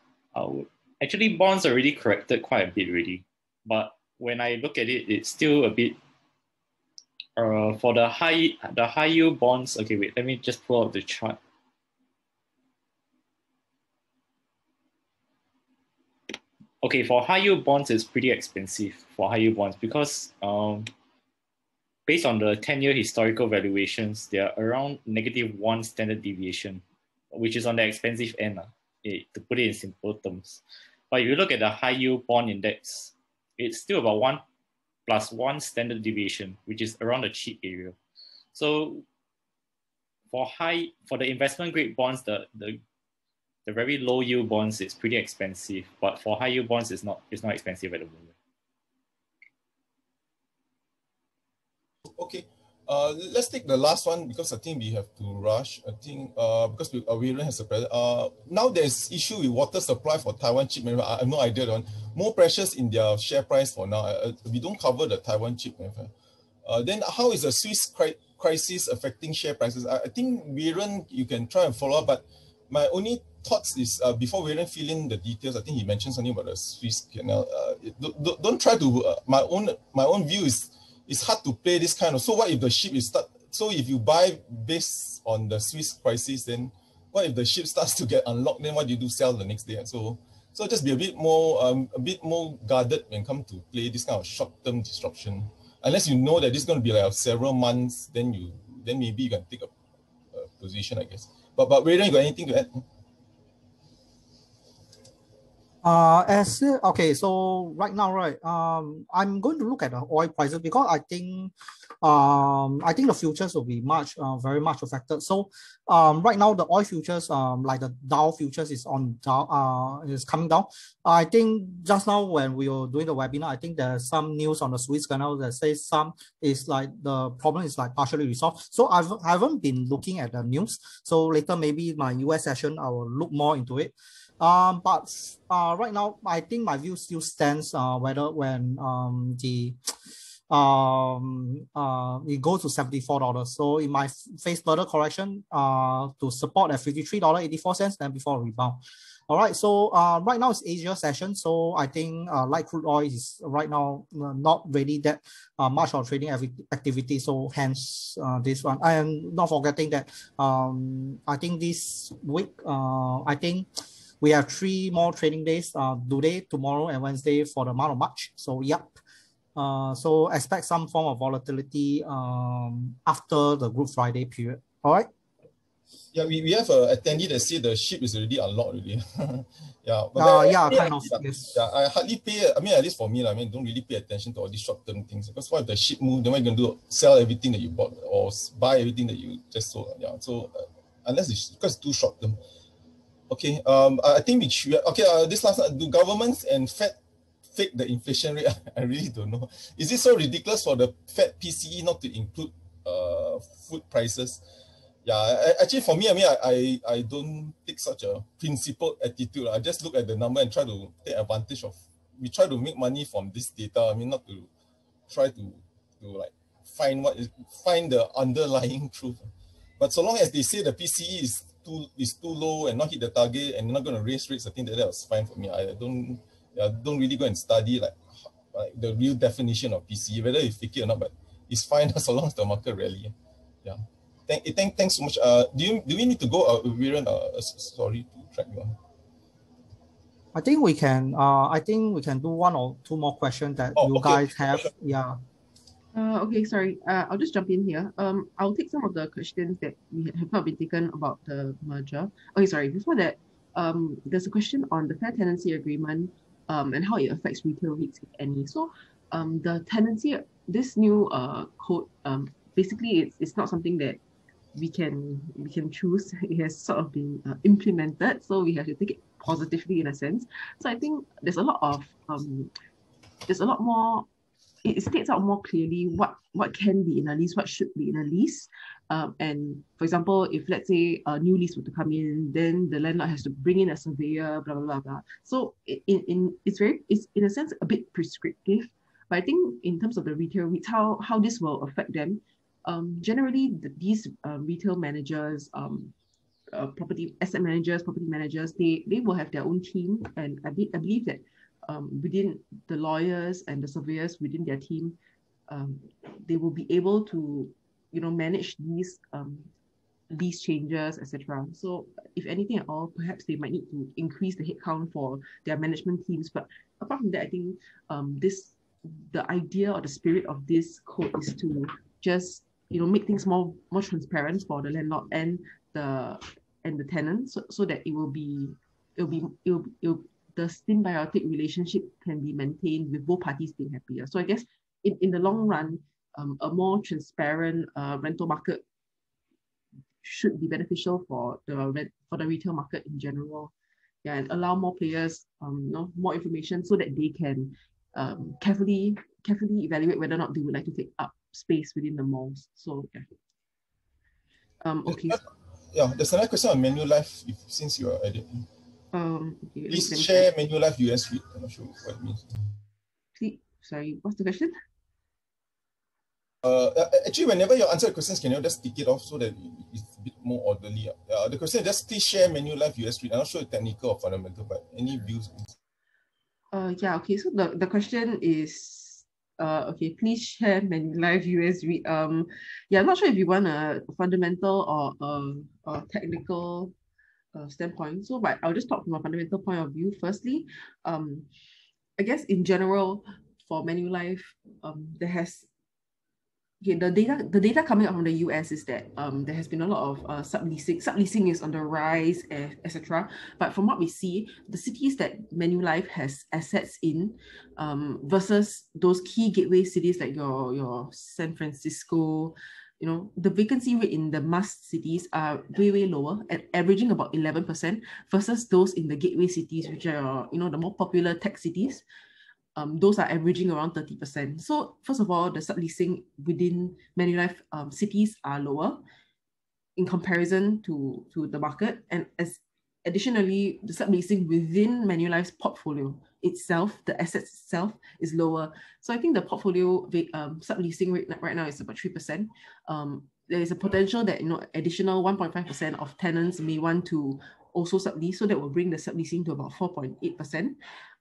actually bonds are already corrected quite a bit already. But when I look at it, it's still a bit, for the high yield bonds, okay, wait, let me just pull out the chart. Okay, for high yield bonds, it's pretty expensive for high yield bonds because based on the 10-year historical valuations, they are around -1 standard deviation, which is on the expensive end, to put it in simple terms. But if you look at the high yield bond index, it's still about 1+1 standard deviation, which is around the cheap area. So for the investment grade bonds, the very low yield bonds is pretty expensive, but for high yield bonds, it's not expensive at the moment. Okay, let's take the last one because I think we have to rush. I think because Weiren has a present. Now there's issue with water supply for Taiwan chip manufacturer. I have no idea on more pressures in their share price for now. We don't cover the Taiwan chip manufacturer. Then how is the Swiss crisis affecting share prices? I think Weiren, you can try and follow up, but my only thoughts is before Weiren fill in the details, I think he mentioned something about the Swiss canal. Don't try to. My own view is it's hard to play this kind of. So what if the ship is so if you buy based on the Swiss crisis, then what if the ship starts to get unlocked? Then what do you do? Sell the next day? So just be a bit more guarded when it comes to play this kind of short-term disruption. Unless you know that this is going to be like several months, then maybe you can take a position, I guess. But Weiren, you got anything to add? Okay, so right now, right, I'm going to look at the oil prices because I think the futures will be very much affected. So right now the oil futures, like the Dow futures is is coming down. I think just now when we were doing the webinar, I think there's some news on the Suez Canal that says some is like the problem is like partially resolved. So I haven't been looking at the news. So later maybe my US session I will look more into it. But right now, I think my view still stands whether when it goes to $74. So it might face further correction to support at $53.84, then before a rebound. All right, so right now it's Asia session, so I think light crude oil is right now not really that much of trading activity, so hence this one. I am not forgetting that I think this week, I think we have 3 more trading days, today, tomorrow, and Wednesday for the month of March. So, yep. So expect some form of volatility after the Good Friday period. All right. Yeah, we have a attendee that said the ship is already unlocked already. Yeah, but yeah, kind of. Yes. Yeah, I hardly pay. I mean, at least for me, I mean, don't really pay attention to all these short-term things, because what if the ship move? Then what are you gonna do? Sell everything that you bought or buy everything that you just sold? Yeah. So unless it's because it's too short-term. Okay. I think we should. Okay. This last one, do governments and Fed fake the inflation rate? I really don't know. Is it so ridiculous for the Fed PCE not to include food prices? Yeah, actually for me, I mean, I don't take such a principled attitude. I just look at the number and try to take advantage of. We try to make money from this data. I mean, not to try to like find the underlying truth. But so long as they say the PCE is too low and not hit the target and not going to raise rates, I think that was fine for me. I don't really go and study like the real definition of PCE, whether you fake it or not. But it's fine so long as the market rally. Yeah. Thanks so much. Do we need to go? Viren, sorry to track you on. I think we can. I think we can do one or two more questions that you guys have. Yeah. Okay, sorry. I'll just jump in here. I'll take some of the questions that we have not been taken about the merger. Okay, sorry. Before that, there's a question on the fair tenancy agreement, and how it affects retail REITs, if any. So, the tenancy, this new code, basically it's not something that we can choose. It has sort of been implemented, so we have to take it positively in a sense. So I think there's a lot more. It states out more clearly what can be in a lease, what should be in a lease. And for example, if let's say a new lease were to come in, then the landlord has to bring in a surveyor, blah blah blah blah. So it's in a sense a bit prescriptive. But I think in terms of the retail REITs, how this will affect them. Generally, these retail managers, property asset managers, property managers, they will have their own team, and I believe that within the lawyers and the surveyors within their team, they will be able to manage these lease changes, etc. So if anything at all, perhaps they might need to increase the headcount for their management teams. But apart from that, I think the idea or the spirit of this code is to just make things more transparent for the landlord and the tenant, so that the symbiotic relationship can be maintained with both parties being happier. So I guess in the long run, a more transparent rental market should be beneficial for the retail market in general. Yeah, and allow more players more information so that they can carefully evaluate whether or not they would like to take up space within the malls. So yeah. Okay. Yeah, there's another question on Manulife. Since you are at it. Okay, please share Manulife US REIT. I'm not sure what it means. Please, sorry, what's the question? Actually, whenever you answer questions, can you just tick it off so that it's a bit more orderly? The question is just please share Manulife US REIT. I'm not sure it's technical or fundamental, but any views? Yeah, okay. So the question is, okay, please share Manulife US REIT. Yeah, I'm not sure if you want a fundamental or a technical standpoint. So, but I'll just talk from a fundamental point of view. Firstly, I guess in general for Manulife, the data coming out from the US is that there has been a lot of subleasing. Subleasing is on the rise, etc. But from what we see, the cities that Manulife has assets in, versus those key gateway cities like your San Francisco, the vacancy rate in the must cities are way lower, at averaging about 11%, versus those in the gateway cities, which are the more popular tech cities. Those are averaging around 30%. So first of all, the subleasing within Manulife cities are lower in comparison to the market, and additionally, the subleasing within Manulife's portfolio itself, the assets itself, is lower. So I think the portfolio subleasing rate right now is about 3%. There is a potential that additional 1.5% of tenants may want to also sublease, so that will bring the subleasing to about 4.8%.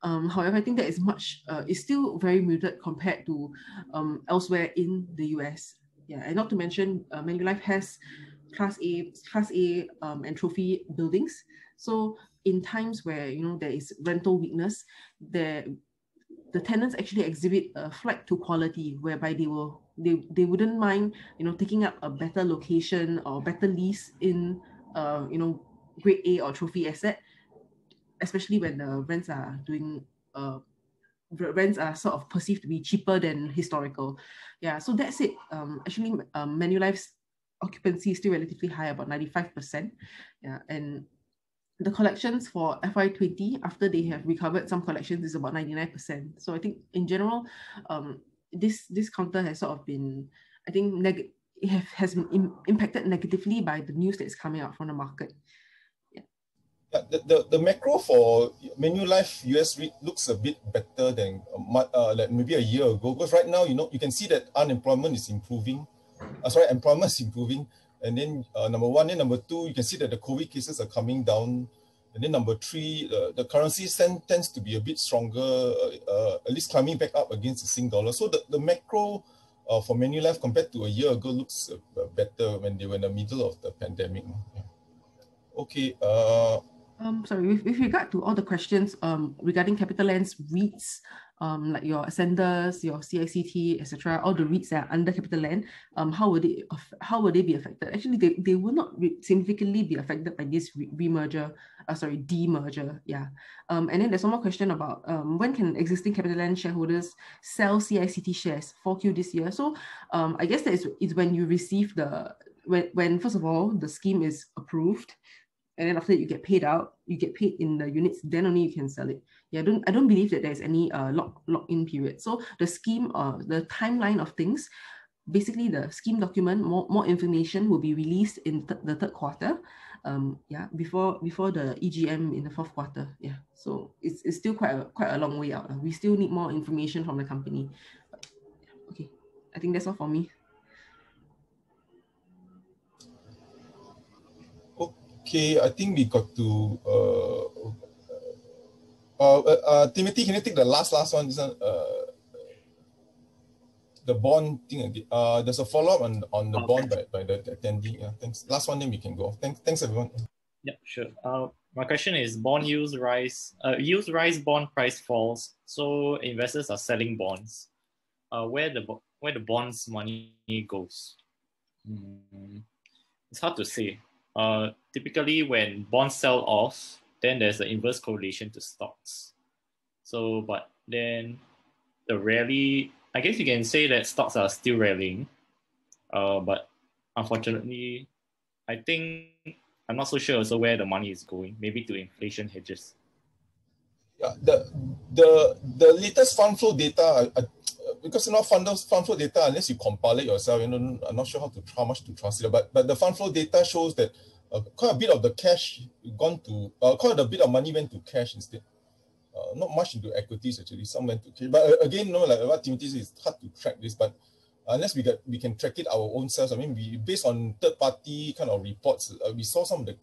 However, I think that is still very muted compared to elsewhere in the US. Yeah, and not to mention, Manulife has Class A and trophy buildings. So in times where there is rental weakness, the tenants actually exhibit a flight to quality, whereby they wouldn't mind, taking up a better location or better lease in grade A or trophy asset, especially when the rents are sort of perceived to be cheaper than historical. Yeah, so that's it. Actually, Manulife's occupancy is still relatively high, about 95%. Yeah, and the collections for FY20, after they have recovered some collections, is about 99%. So I think in general, this counter has sort of been, I think, has been impacted negatively by the news that is coming out from the market. Yeah, the macro for Manulife US REIT looks a bit better than like maybe a year ago, because right now, you can see that employment is improving. Employment is improving. And then number one, and number two, you can see that the COVID cases are coming down. And then number three, the currency tends to be a bit stronger, at least climbing back up against the Sing dollar. So the macro for Manulife compared to a year ago looks better when they were in the middle of the pandemic. Yeah. Okay. Sorry, with regard to all the questions regarding CapitaLand's REITs, like your Ascendas, your CICT, etc., all the REITs that are under CapitaLand, how would they be affected? Actually, they will not significantly be affected by this demerger. Yeah. And then there's one more question about when can existing CapitaLand shareholders sell CICT shares 4Q this year? So I guess that is when you receive when first of all the scheme is approved. And then after that, you get paid out, you get paid in the units, then only you can sell it. Yeah, I don't believe that there's any lock-in period. So the scheme, the timeline of things, basically the scheme document, more information will be released in the third quarter. Before the EGM in the fourth quarter. Yeah, so it's still quite a long way out. We still need more information from the company. But, okay, I think that's all for me. Okay, I think we got to Timothy, can you take the last one? The bond thing again. There's a follow-up on the bond by the attendee. Yeah, thanks. Last one, then we can go. Thanks everyone. Yeah, sure. My question is bond yields rise. Yields rise, bond price falls. So investors are selling bonds. Where the bonds money goes? It's hard to say. Typically, when bonds sell off, then there's an inverse correlation to stocks. So, but then the rally, I guess you can say that stocks are still rallying. But unfortunately, I think I'm not so sure also where the money is going. Maybe to inflation hedges. Yeah, the latest fund flow data, because fund flow data, unless you compile it yourself, I'm not sure how much to trust it. But the fund flow data shows that quite a bit of the cash quite a bit of money went to cash instead. Not much into equities actually. Some went to cash. But again, like what Timothy says, it's hard to track this. But unless we can track it our own selves, I mean, based on third-party kind of reports, we saw some of the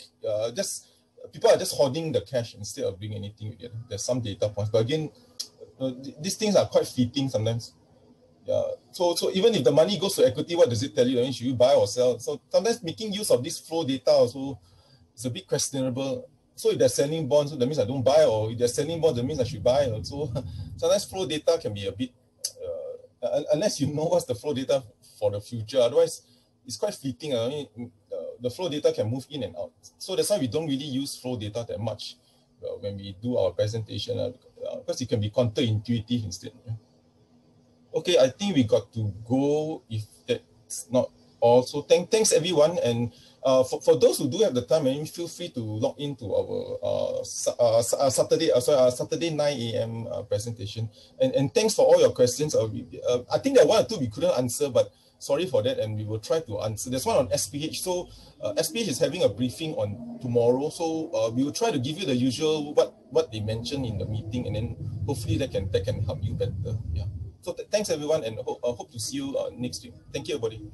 people are just hoarding the cash instead of doing anything with it. There's some data points, but again, these things are quite fleeting sometimes. Yeah. So even if the money goes to equity, what does it tell you? I mean, should you buy or sell? So sometimes making use of this flow data also is a bit questionable. So if they're selling bonds, that means I don't buy, or if they're selling bonds, that means I should buy. So sometimes flow data can be a bit, unless you know what's the flow data for the future. Otherwise, it's quite fleeting. I mean, the flow data can move in and out. So that's why we don't really use flow data that much when we do our presentation, because it can be counterintuitive instead. Okay, I think we got to go if that's not all. So thanks everyone. And for those who do have the time, feel free to log into our Saturday 9 a.m. presentation. And thanks for all your questions. I think there are one or two we couldn't answer, but sorry for that, and we will try to answer. There's one on SPH. So SPH is having a briefing on tomorrow. So we will try to give you the usual what they mentioned in the meeting, and then hopefully that can help you better. Yeah. So thanks everyone, and hope to see you next week. Thank you, everybody.